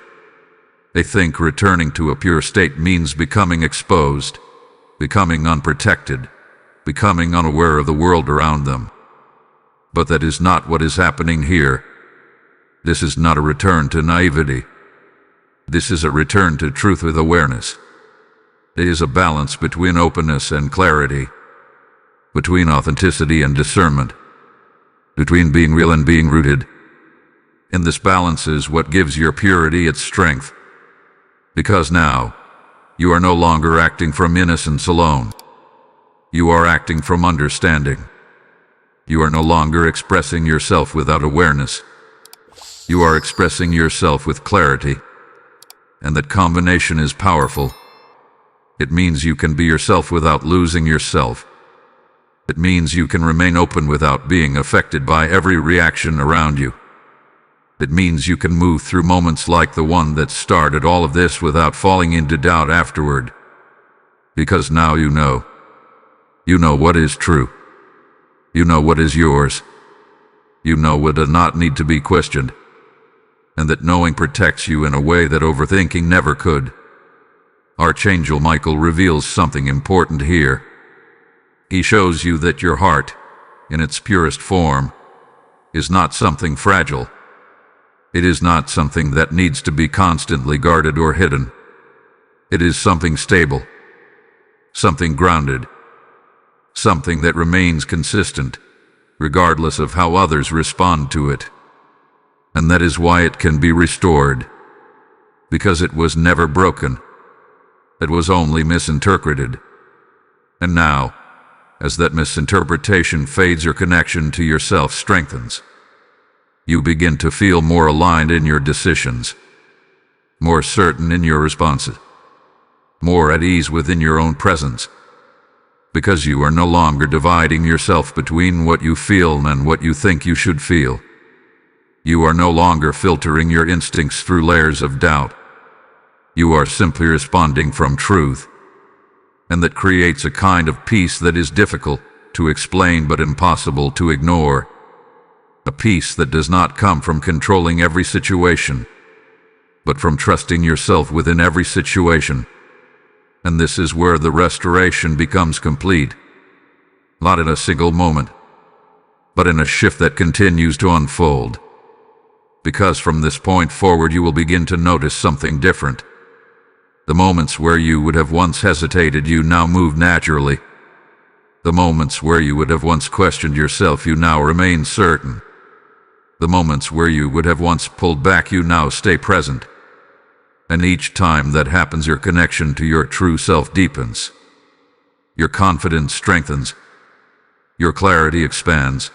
Speaker 1: They think returning to a pure state means becoming exposed, becoming unprotected, becoming unaware of the world around them. But that is not what is happening here. This is not a return to naivety. This is a return to truth with awareness. It is a balance between openness and clarity, between authenticity and discernment, between being real and being rooted. And this balance is what gives your purity its strength. Because now, you are no longer acting from innocence alone. You are acting from understanding. You are no longer expressing yourself without awareness. You are expressing yourself with clarity. And that combination is powerful. It means you can be yourself without losing yourself. It means you can remain open without being affected by every reaction around you. It means you can move through moments like the one that started all of this without falling into doubt afterward. Because now you know. You know what is true. You know what is yours. You know what does not need to be questioned. And that knowing protects you in a way that overthinking never could. Archangel Michael reveals something important here. He shows you that your heart, in its purest form, is not something fragile. It is not something that needs to be constantly guarded or hidden. It is something stable, something grounded, something that remains consistent, regardless of how others respond to it. And that is why it can be restored, because it was never broken. It was only misinterpreted. And now, as that misinterpretation fades, your connection to yourself strengthens. You begin to feel more aligned in your decisions, more certain in your responses, more at ease within your own presence, because you are no longer dividing yourself between what you feel and what you think you should feel. You are no longer filtering your instincts through layers of doubt. You are simply responding from truth, and that creates a kind of peace that is difficult to explain but impossible to ignore. A peace that does not come from controlling every situation, but from trusting yourself within every situation. And this is where the restoration becomes complete. Not in a single moment, but in a shift that continues to unfold. Because from this point forward you will begin to notice something different. The moments where you would have once hesitated, you now move naturally. The moments where you would have once questioned yourself, you now remain certain. The moments where you would have once pulled back, you now stay present. And each time that happens, your connection to your true self deepens. Your confidence strengthens. Your clarity expands.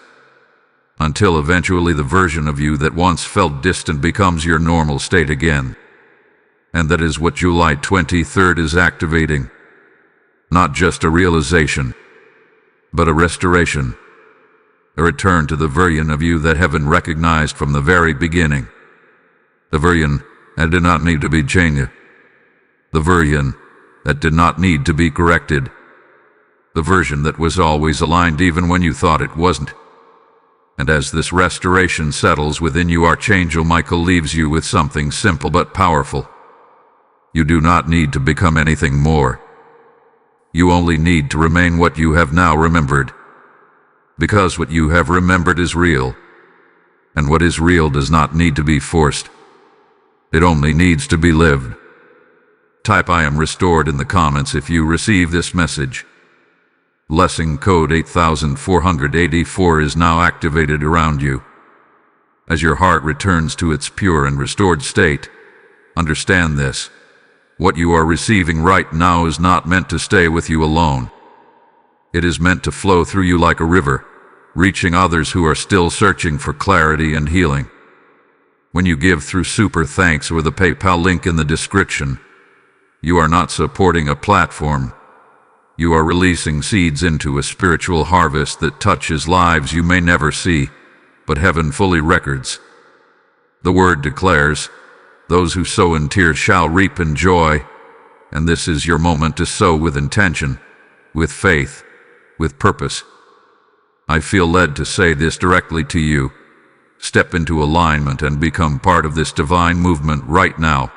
Speaker 1: Until eventually the version of you that once felt distant becomes your normal state again. And that is what July 23rd is activating. Not just a realization, but a restoration. A return to the version of you that heaven recognized from the very beginning. The version that did not need to be changed. The version that did not need to be corrected. The version that was always aligned even when you thought it wasn't. And as this restoration settles within you, Archangel Michael leaves you with something simple but powerful. You do not need to become anything more. You only need to remain what you have now remembered. Because what you have remembered is real. And what is real does not need to be forced. It only needs to be lived. Type "I am restored" in the comments if you receive this message. Blessing code 8484 is now activated around you. As your heart returns to its pure and restored state, understand this. What you are receiving right now is not meant to stay with you alone. It is meant to flow through you like a river, reaching others who are still searching for clarity and healing. When you give through Super Thanks or the PayPal link in the description, you are not supporting a platform. You are releasing seeds into a spiritual harvest that touches lives you may never see, but heaven fully records. The word declares, "Those who sow in tears shall reap in joy," and this is your moment to sow with intention, with faith, with purpose. I feel led to say this directly to you. Step into alignment and become part of this divine movement right now.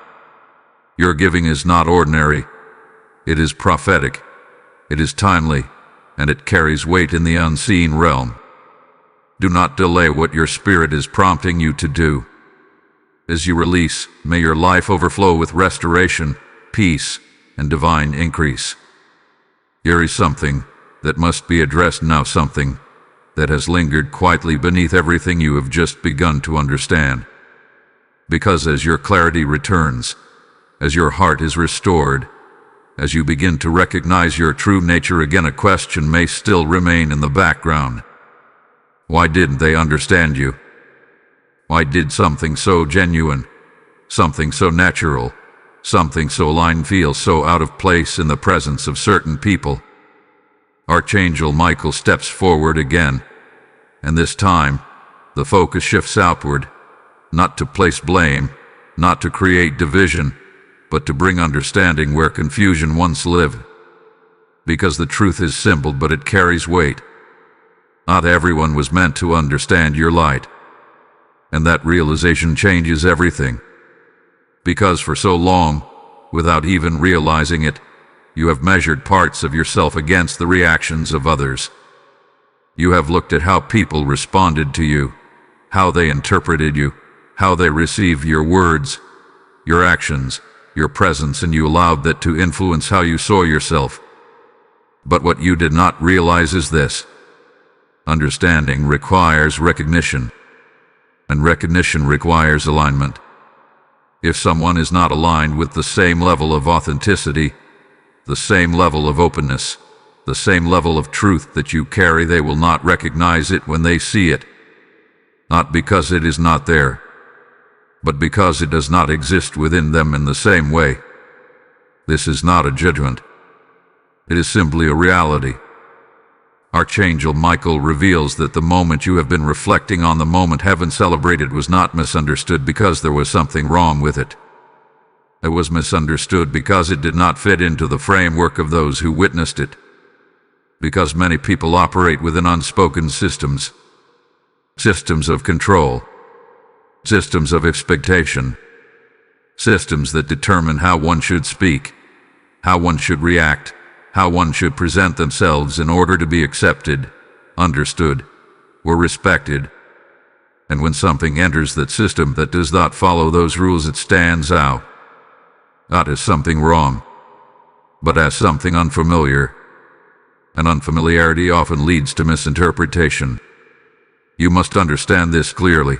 Speaker 1: Your giving is not ordinary. It is prophetic. It is timely, and it carries weight in the unseen realm. Do not delay what your spirit is prompting you to do. As you release, may your life overflow with restoration, peace, and divine increase. Here is something that must be addressed now, something that has lingered quietly beneath everything you have just begun to understand. Because as your clarity returns, as your heart is restored, as you begin to recognize your true nature again, a question may still remain in the background. Why didn't they understand you? Why did something so genuine, something so natural, something so aligned feel so out of place in the presence of certain people? Archangel Michael steps forward again, and this time, the focus shifts outward, not to place blame, not to create division, but to bring understanding where confusion once lived. Because the truth is simple, but it carries weight. Not everyone was meant to understand your light. And that realization changes everything. Because for so long, without even realizing it, you have measured parts of yourself against the reactions of others. You have looked at how people responded to you, how they interpreted you, how they received your words, your actions, your presence, and you allowed that to influence how you saw yourself. But what you did not realize is this: understanding requires recognition, and recognition requires alignment. If someone is not aligned with the same level of authenticity, the same level of openness, the same level of truth that you carry, they will not recognize it when they see it. Not because it is not there, but because it does not exist within them in the same way. This is not a judgment. It is simply a reality. Archangel Michael reveals that the moment you have been reflecting on, the moment heaven celebrated, was not misunderstood because there was something wrong with it. It was misunderstood because it did not fit into the framework of those who witnessed it. Because many people operate within unspoken systems. Systems of control. Systems of expectation. Systems that determine how one should speak, how one should react, how one should present themselves in order to be accepted, understood, or respected. And when something enters that system that does not follow those rules, it stands out. Not as something wrong, but as something unfamiliar. And unfamiliarity often leads to misinterpretation. You must understand this clearly.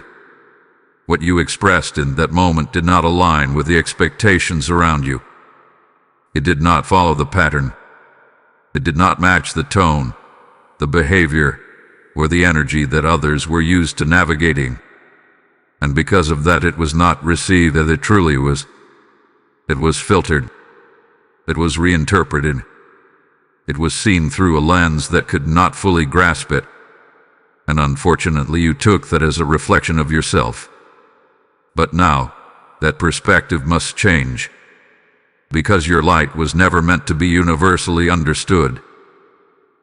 Speaker 1: What you expressed in that moment did not align with the expectations around you. It did not follow the pattern. It did not match the tone, the behavior, or the energy that others were used to navigating. And because of that, it was not received as it truly was. It was filtered. It was reinterpreted. It was seen through a lens that could not fully grasp it. And unfortunately, you took that as a reflection of yourself. But now, that perspective must change. Because your light was never meant to be universally understood.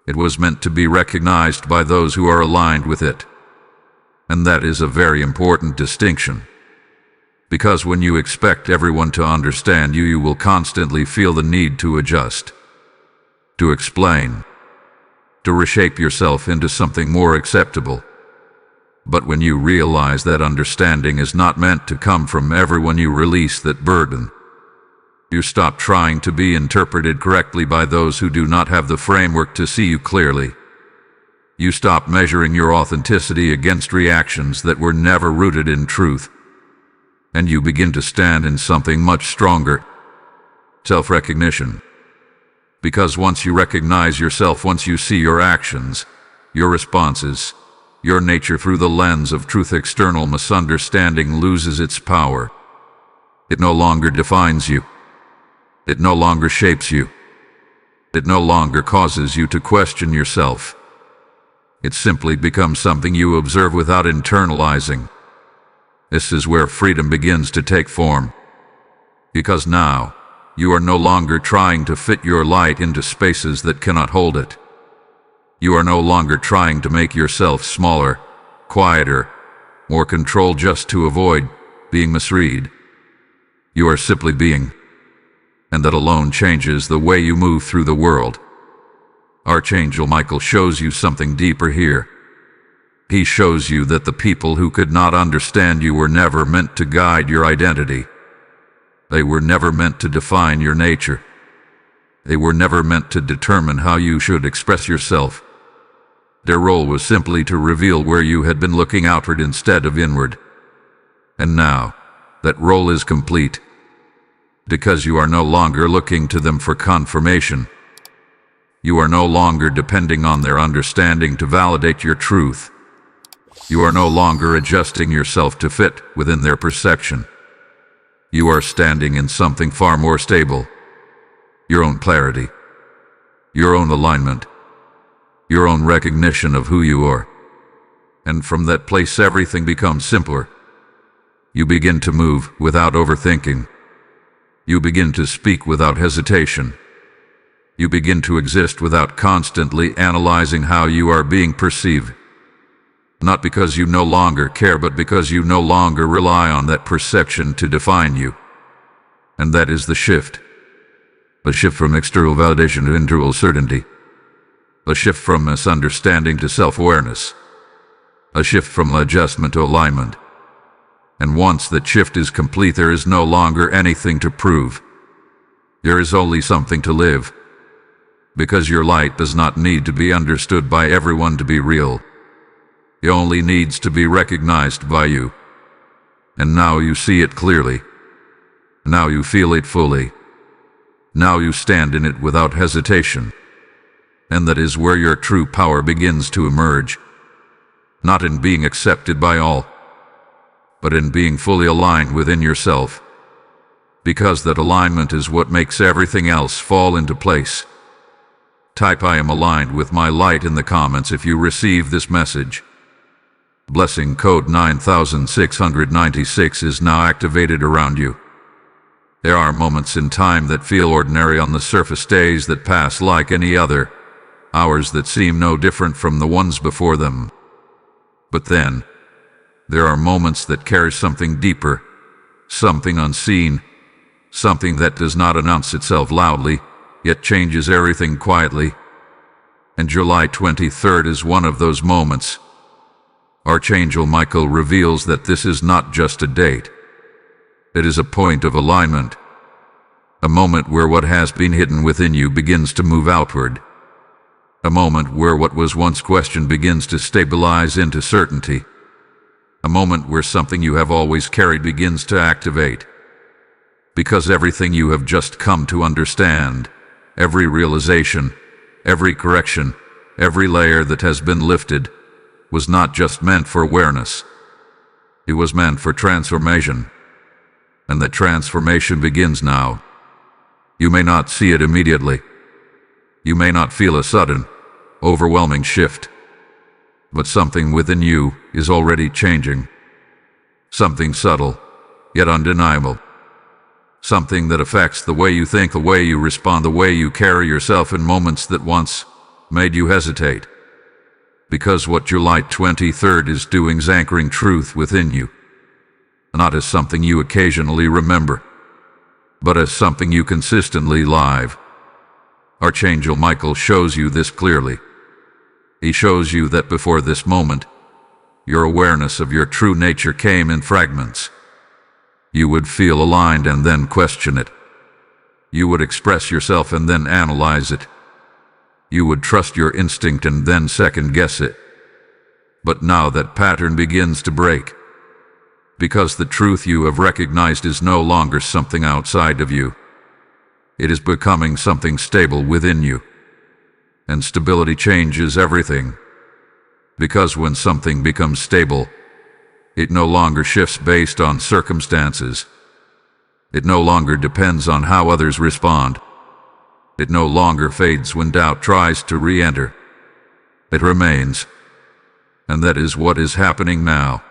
Speaker 1: It was meant to be recognized by those who are aligned with it. And that is a very important distinction. Because when you expect everyone to understand you, you will constantly feel the need to adjust, to explain, to reshape yourself into something more acceptable. But when you realize that understanding is not meant to come from everyone, you release that burden. You stop trying to be interpreted correctly by those who do not have the framework to see you clearly. You stop measuring your authenticity against reactions that were never rooted in truth. And you begin to stand in something much stronger: self-recognition. Because once you recognize yourself, once you see your actions, your responses, your nature through the lens of truth, external misunderstanding loses its power. It no longer defines you. It no longer shapes you. It no longer causes you to question yourself. It simply becomes something you observe without internalizing. This is where freedom begins to take form. Because now, you are no longer trying to fit your light into spaces that cannot hold it. You are no longer trying to make yourself smaller, quieter, more controlled just to avoid being misread. You are simply being. And that alone changes the way you move through the world. Archangel Michael shows you something deeper here. He shows you that the people who could not understand you were never meant to guide your identity. They were never meant to define your nature. They were never meant to determine how you should express yourself. Their role was simply to reveal where you had been looking outward instead of inward. And now, that role is complete, because you are no longer looking to them for confirmation. You are no longer depending on their understanding to validate your truth. You are no longer adjusting yourself to fit within their perception. You are standing in something far more stable. Your own clarity. Your own alignment. Your own recognition of who you are. And from that place everything becomes simpler. You begin to move without overthinking. You begin to speak without hesitation. You begin to exist without constantly analyzing how you are being perceived. Not because you no longer care, but because you no longer rely on that perception to define you. And that is the shift. A shift from external validation to internal certainty. A shift from misunderstanding to self-awareness. A shift from adjustment to alignment. And once that shift is complete, there is no longer anything to prove. There is only something to live. Because your light does not need to be understood by everyone to be real. It only needs to be recognized by you. And now you see it clearly. Now you feel it fully. Now you stand in it without hesitation. And that is where your true power begins to emerge. Not in being accepted by all, but in being fully aligned within yourself. Because that alignment is what makes everything else fall into place. Type "I am aligned with my light" in the comments if you receive this message. Blessing code 9696 is now activated around you. There are moments in time that feel ordinary on the surface, days that pass like any other, hours that seem no different from the ones before them. But then, there are moments that carry something deeper, something unseen, something that does not announce itself loudly, yet changes everything quietly. And July 23rd is one of those moments. Archangel Michael reveals that this is not just a date. It is a point of alignment. A moment where what has been hidden within you begins to move outward. A moment where what was once questioned begins to stabilize into certainty. A moment where something you have always carried begins to activate. Because everything you have just come to understand, every realization, every correction, every layer that has been lifted, was not just meant for awareness. It was meant for transformation. And that transformation begins now. You may not see it immediately. You may not feel a sudden, overwhelming shift. But something within you is already changing. Something subtle, yet undeniable. Something that affects the way you think, the way you respond, the way you carry yourself in moments that once made you hesitate. Because what July 23rd is doing is anchoring truth within you. Not as something you occasionally remember, but as something you consistently live. Archangel Michael shows you this clearly. He shows you that before this moment, your awareness of your true nature came in fragments. You would feel aligned and then question it. You would express yourself and then analyze it. You would trust your instinct and then second-guess it. But now that pattern begins to break. Because the truth you have recognized is no longer something outside of you. It is becoming something stable within you. And stability changes everything. Because when something becomes stable, it no longer shifts based on circumstances. It no longer depends on how others respond. It no longer fades when doubt tries to re-enter. It remains. And that is what is happening now.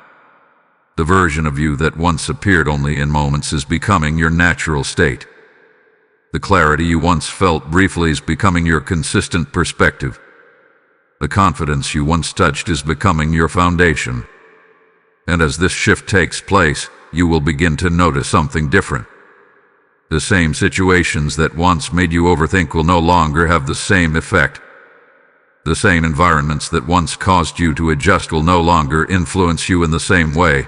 Speaker 1: The version of you that once appeared only in moments is becoming your natural state. The clarity you once felt briefly is becoming your consistent perspective. The confidence you once touched is becoming your foundation. And as this shift takes place, you will begin to notice something different. The same situations that once made you overthink will no longer have the same effect. The same environments that once caused you to adjust will no longer influence you in the same way.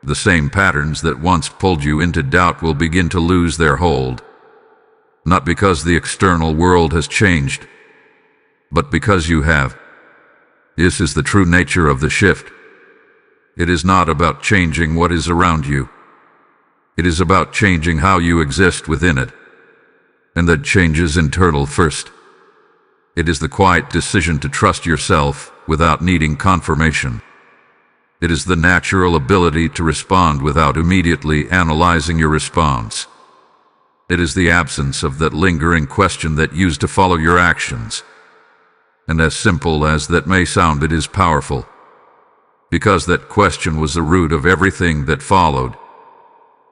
Speaker 1: The same patterns that once pulled you into doubt will begin to lose their hold. not because the external world has changed, but because you have. This is the true nature of the shift. It is not about changing what is around you. It is about changing how you exist within it. And that change is internal first. It is the quiet decision to trust yourself without needing confirmation. It is the natural ability to respond without immediately analyzing your response. It is the absence of that lingering question that used to follow your actions. And as simple as that may sound, it is powerful. Because that question was the root of everything that followed.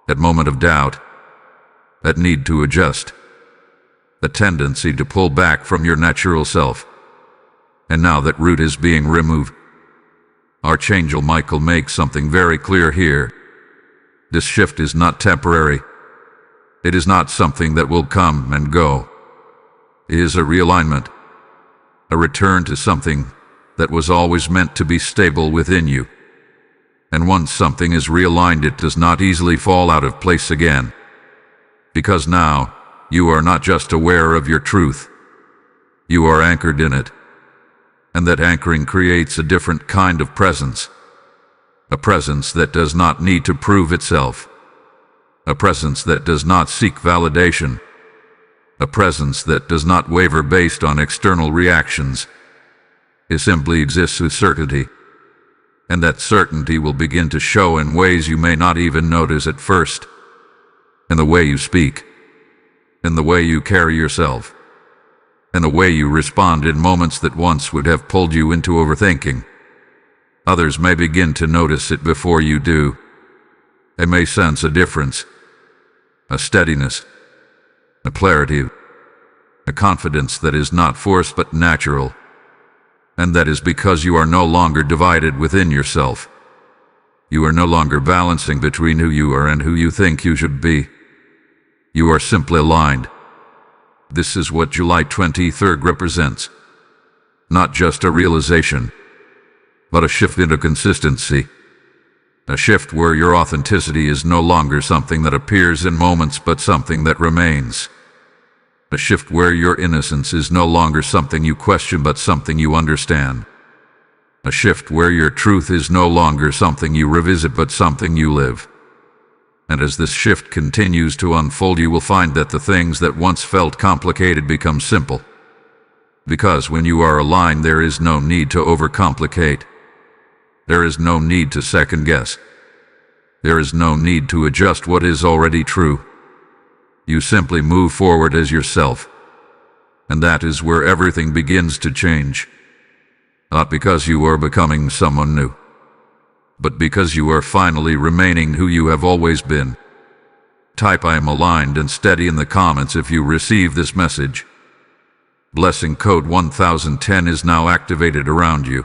Speaker 1: That moment of doubt, that need to adjust, the tendency to pull back from your natural self. And now that root is being removed. Archangel Michael makes something very clear here. This shift is not temporary. It is not something that will come and go. It is a realignment, a return to something that was always meant to be stable within you. And once something is realigned, it does not easily fall out of place again. Because now, you are not just aware of your truth. You are anchored in it. And that anchoring creates a different kind of presence. A presence that does not need to prove itself. A presence that does not seek validation. A presence that does not waver based on external reactions. It simply exists with certainty. And that certainty will begin to show in ways you may not even notice at first. In the way you speak. In the way you carry yourself. In the way you respond in moments that once would have pulled you into overthinking. Others may begin to notice it before you do. They may sense a difference. A steadiness. A clarity. A confidence that is not forced but natural. And that is because you are no longer divided within yourself. You are no longer balancing between who you are and who you think you should be. You are simply aligned. This is what July 23rd represents. Not just a realization, but a shift into consistency. A shift where your authenticity is no longer something that appears in moments but something that remains. A shift where your innocence is no longer something you question but something you understand. A shift where your truth is no longer something you revisit but something you live. And as this shift continues to unfold, you will find that the things that once felt complicated become simple. Because when you are aligned, there is no need to overcomplicate. There is no need to second guess. There is no need to adjust what is already true. You simply move forward as yourself. And that is where everything begins to change. Not because you are becoming someone new, but because you are finally remaining who you have always been. Type "I am aligned" and steady in the comments if you receive this message. Blessing code 1010 is now activated around you.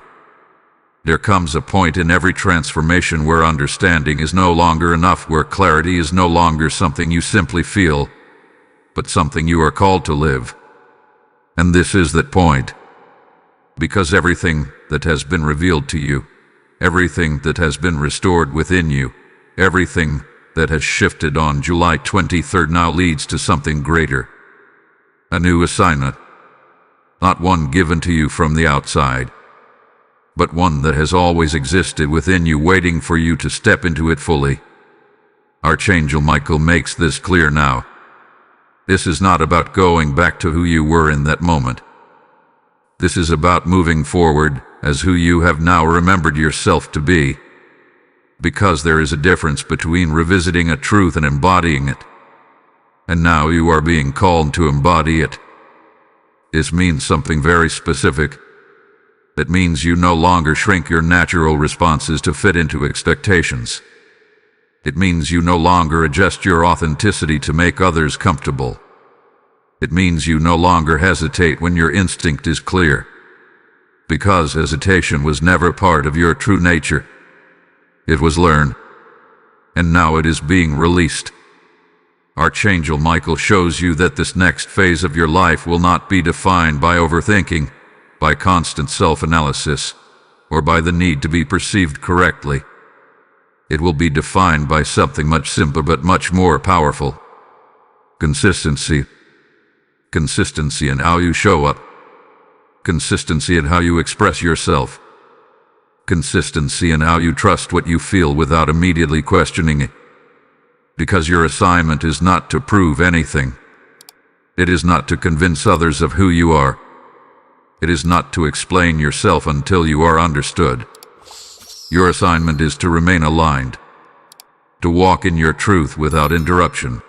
Speaker 1: There comes a point in every transformation where understanding is no longer enough, where clarity is no longer something you simply feel, but something you are called to live. And this is that point. Because everything that has been revealed to you, everything that has been restored within you, everything that has shifted on July 23rd now leads to something greater. A new assignment. Not one given to you from the outside, but one that has always existed within you, waiting for you to step into it fully. Archangel Michael makes this clear now. This is not about going back to who you were in that moment. This is about moving forward as who you have now remembered yourself to be. Because there is a difference between revisiting a truth and embodying it. And now you are being called to embody it. This means something very specific. It means you no longer shrink your natural responses to fit into expectations. It means you no longer adjust your authenticity to make others comfortable. It means you no longer hesitate when your instinct is clear. Because hesitation was never part of your true nature. It was learned. And now it is being released. Archangel Michael shows you that this next phase of your life will not be defined by overthinking, by constant self-analysis, or by the need to be perceived correctly. It will be defined by something much simpler but much more powerful. Consistency. Consistency in how you show up. Consistency in how you express yourself. Consistency in how you trust what you feel without immediately questioning it. Because your assignment is not to prove anything. It is not to convince others of who you are. It is not to explain yourself until you are understood. Your assignment is to remain aligned, to walk in your truth without interruption,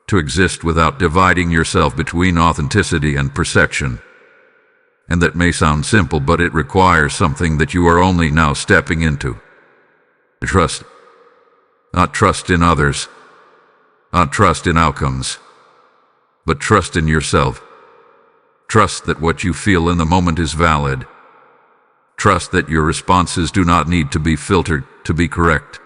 Speaker 1: to exist without dividing yourself between authenticity and perception. And that may sound simple, but it requires something that you are only now stepping into. Trust. Not trust in others, not trust in outcomes, but trust in yourself. Trust that what you feel in the moment is valid. Trust that your responses do not need to be filtered to be correct.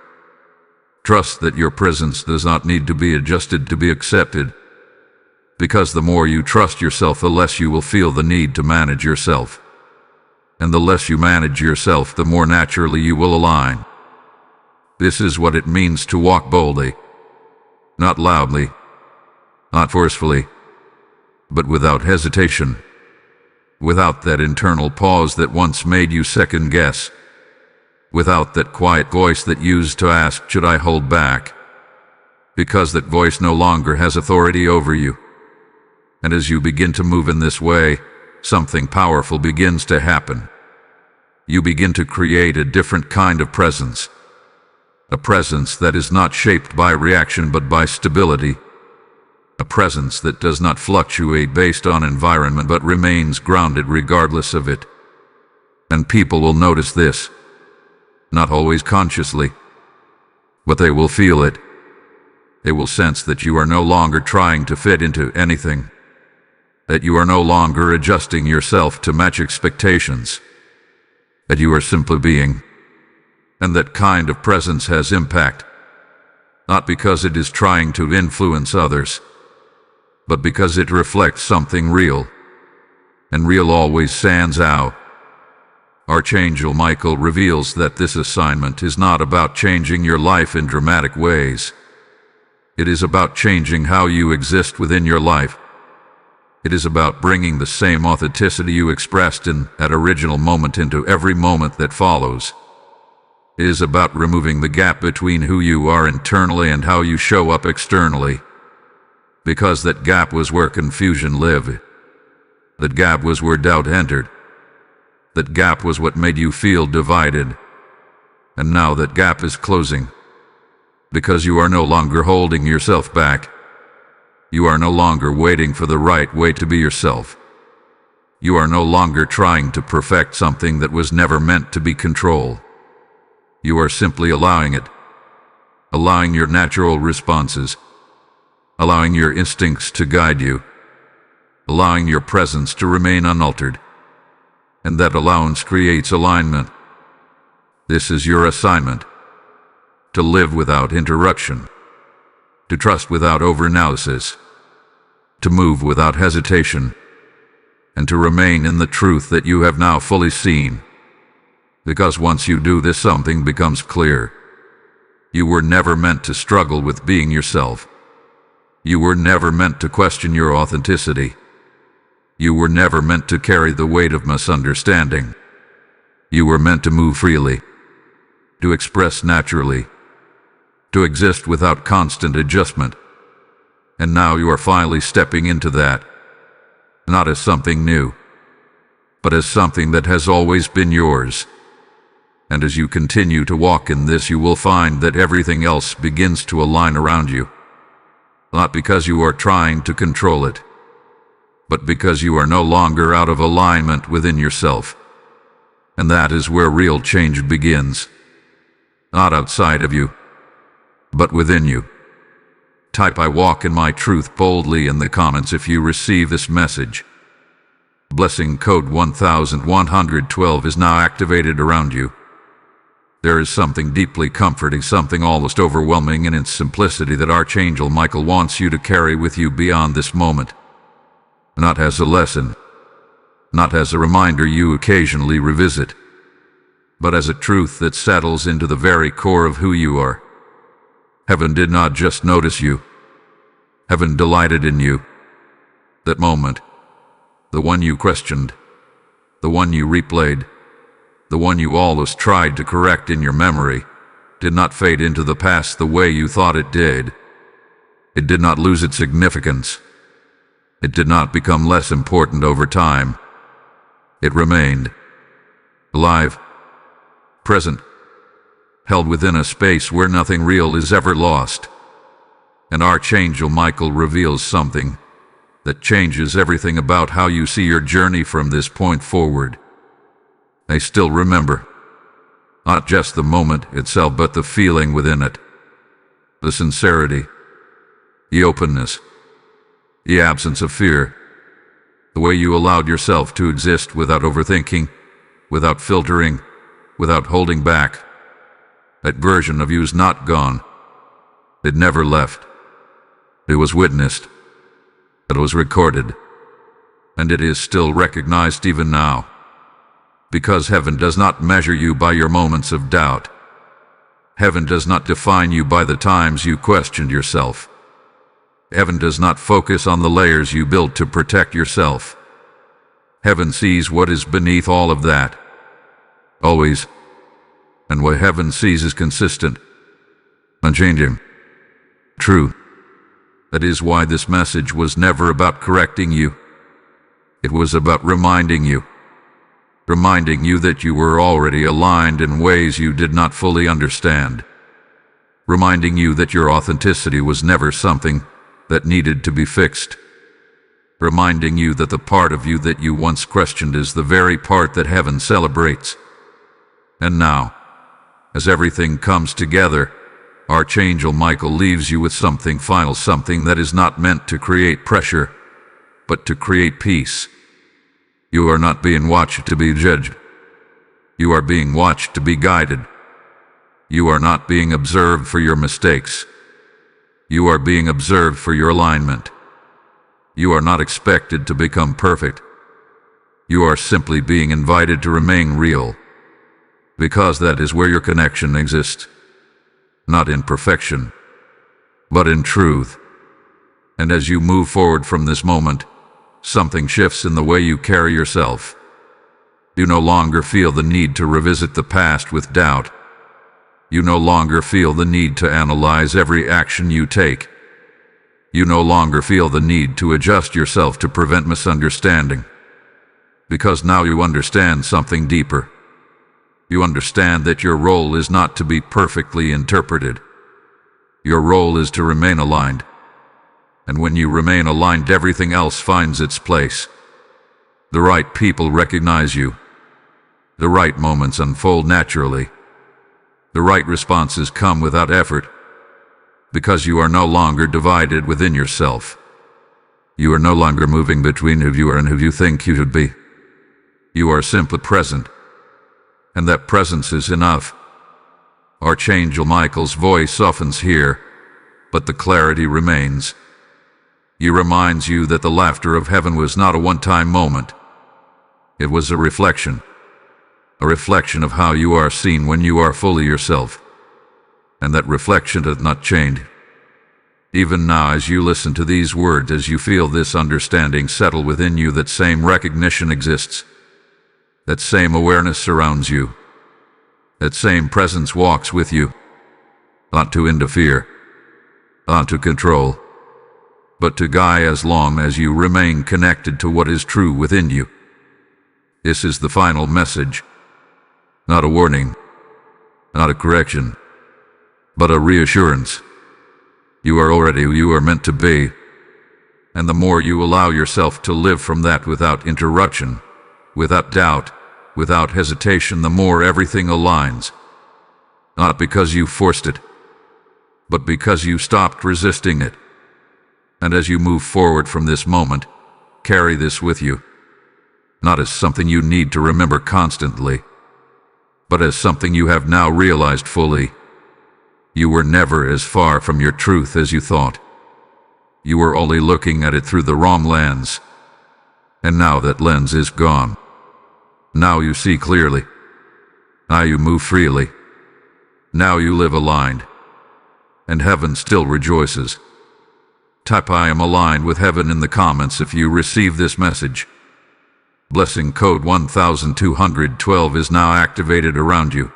Speaker 1: Trust that your presence does not need to be adjusted to be accepted. Because the more you trust yourself, the less you will feel the need to manage yourself. And the less you manage yourself, the more naturally you will align. This is what it means to walk boldly. Not loudly, not forcefully, but without hesitation. Without that internal pause that once made you second guess. Without that quiet voice that used to ask, should I hold back? Because that voice no longer has authority over you. And as you begin to move in this way, something powerful begins to happen. You begin to create a different kind of presence. A presence that is not shaped by reaction but by stability. A presence that does not fluctuate based on environment but remains grounded regardless of it. And people will notice this. Not always consciously, but they will feel it. They will sense that you are no longer trying to fit into anything. That you are no longer adjusting yourself to match expectations. That you are simply being. And that kind of presence has impact. Not because it is trying to influence others, but because it reflects something real. And real always stands out. Archangel Michael reveals that this assignment is not about changing your life in dramatic ways. It is about changing how you exist within your life. It is about bringing the same authenticity you expressed in that original moment into every moment that follows. It is about removing the gap between who you are internally and how you show up externally. Because that gap was where confusion lived. That gap was where doubt entered. That gap was what made you feel divided. And now that gap is closing. Because you are no longer holding yourself back. You are no longer waiting for the right way to be yourself. You are no longer trying to perfect something that was never meant to be controlled. You are simply allowing it. Allowing your natural responses. Allowing your instincts to guide you. Allowing your presence to remain unaltered. And that allowance creates alignment. This is your assignment. To live without interruption. To trust without overanalysis. To move without hesitation. And to remain in the truth that you have now fully seen. Because once you do this, something becomes clear. You were never meant to struggle with being yourself. You were never meant to question your authenticity. You were never meant to carry the weight of misunderstanding. You were meant to move freely, to express naturally, to exist without constant adjustment. And now you are finally stepping into that, not as something new, but as something that has always been yours. And as you continue to walk in this, you will find that everything else begins to align around you. Not because you are trying to control it, but because you are no longer out of alignment within yourself. And that is where real change begins. Not outside of you, but within you. Type "I walk in my truth" boldly in the comments if you receive this message. Blessing code 1112 is now activated around you. There is something deeply comforting, something almost overwhelming in its simplicity that Archangel Michael wants you to carry with you beyond this moment. Not as a lesson, not as a reminder you occasionally revisit, but as a truth that settles into the very core of who you are. Heaven did not just notice you. Heaven delighted in you. That moment, the one you questioned, the one you replayed, the one you always tried to correct in your memory, did not fade into the past the way you thought it did. It did not lose its significance. It did not become less important over time. It remained alive, present, held within a space where nothing real is ever lost. And Archangel Michael reveals something that changes everything about how you see your journey from this point forward. I still remember, not just the moment itself, but the feeling within it, the sincerity, the openness, the absence of fear, the way you allowed yourself to exist without overthinking, without filtering, without holding back. That version of you is not gone. It never left. It was witnessed. It was recorded. And it is still recognized even now. Because heaven does not measure you by your moments of doubt. Heaven does not define you by the times you questioned yourself. Heaven does not focus on the layers you built to protect yourself. Heaven sees what is beneath all of that. Always. And what heaven sees is consistent, unchanging, true. That is why this message was never about correcting you. It was about reminding you that you were already aligned in ways you did not fully understand. Reminding you that your authenticity was never something that needed to be fixed. Reminding you that the part of you that you once questioned is the very part that heaven celebrates. And now, as everything comes together, Archangel Michael leaves you with something final, something that is not meant to create pressure, but to create peace. You are not being watched to be judged. You are being watched to be guided. You are not being observed for your mistakes. You are being observed for your alignment. You are not expected to become perfect. You are simply being invited to remain real. Because that is where your connection exists. Not in perfection, but in truth. And as you move forward from this moment, something shifts in the way you carry yourself. You no longer feel the need to revisit the past with doubt. You no longer feel the need to analyze every action you take. You no longer feel the need to adjust yourself to prevent misunderstanding. Because now you understand something deeper. You understand that your role is not to be perfectly interpreted. Your role is to remain aligned. And when you remain aligned, everything else finds its place. The right people recognize you. The right moments unfold naturally. The right responses come without effort. Because you are no longer divided within yourself. You are no longer moving between who you are and who you think you should be. You are simply present. And that presence is enough. Archangel Michael's voice softens here, but the clarity remains. He reminds you that the laughter of heaven was not a one-time moment. It was a reflection of how you are seen when you are fully yourself. And that reflection has not changed. Even now, as you listen to these words, as you feel this understanding settle within you, that same recognition exists. That same awareness surrounds you. That same presence walks with you. Not to interfere, not to control, but to guide as long as you remain connected to what is true within you. This is the final message. Not a warning, not a correction, but a reassurance. You are already who you are meant to be. And the more you allow yourself to live from that without interruption, without doubt, without hesitation, the more everything aligns. Not because you forced it, but because you stopped resisting it. And as you move forward from this moment, carry this with you. Not as something you need to remember constantly, but as something you have now realized fully. You were never as far from your truth as you thought. You were only looking at it through the wrong lens. And now that lens is gone. Now you see clearly. Now you move freely. Now you live aligned. And heaven still rejoices. Type "I am aligned with heaven" in the comments if you receive this message. Blessing code 1212 is now activated around you.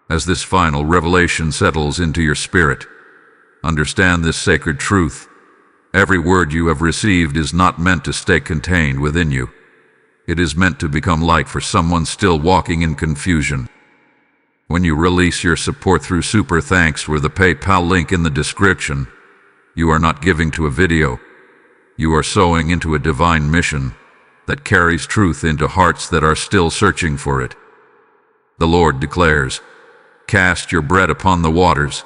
Speaker 1: As this final revelation settles into your spirit, understand this sacred truth. Every word you have received is not meant to stay contained within you. It is meant to become light for someone still walking in confusion. When you release your support through Super Thanks or the PayPal link in the description, you are not giving to a video. You are sowing into a divine mission that carries truth into hearts that are still searching for it. The Lord declares, "Cast your bread upon the waters,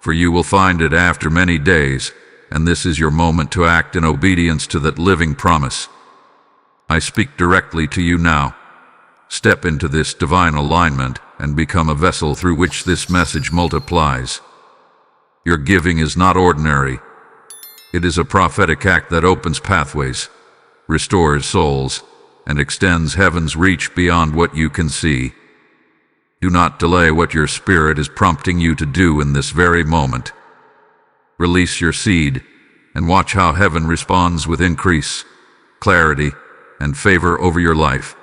Speaker 1: for you will find it after many days," and this is your moment to act in obedience to that living promise. I speak directly to you now. Step into this divine alignment and become a vessel through which this message multiplies. Your giving is not ordinary. It is a prophetic act that opens pathways, restores souls, and extends heaven's reach beyond what you can see. Do not delay what your spirit is prompting you to do in this very moment. Release your seed and watch how heaven responds with increase, clarity, and favor over your life.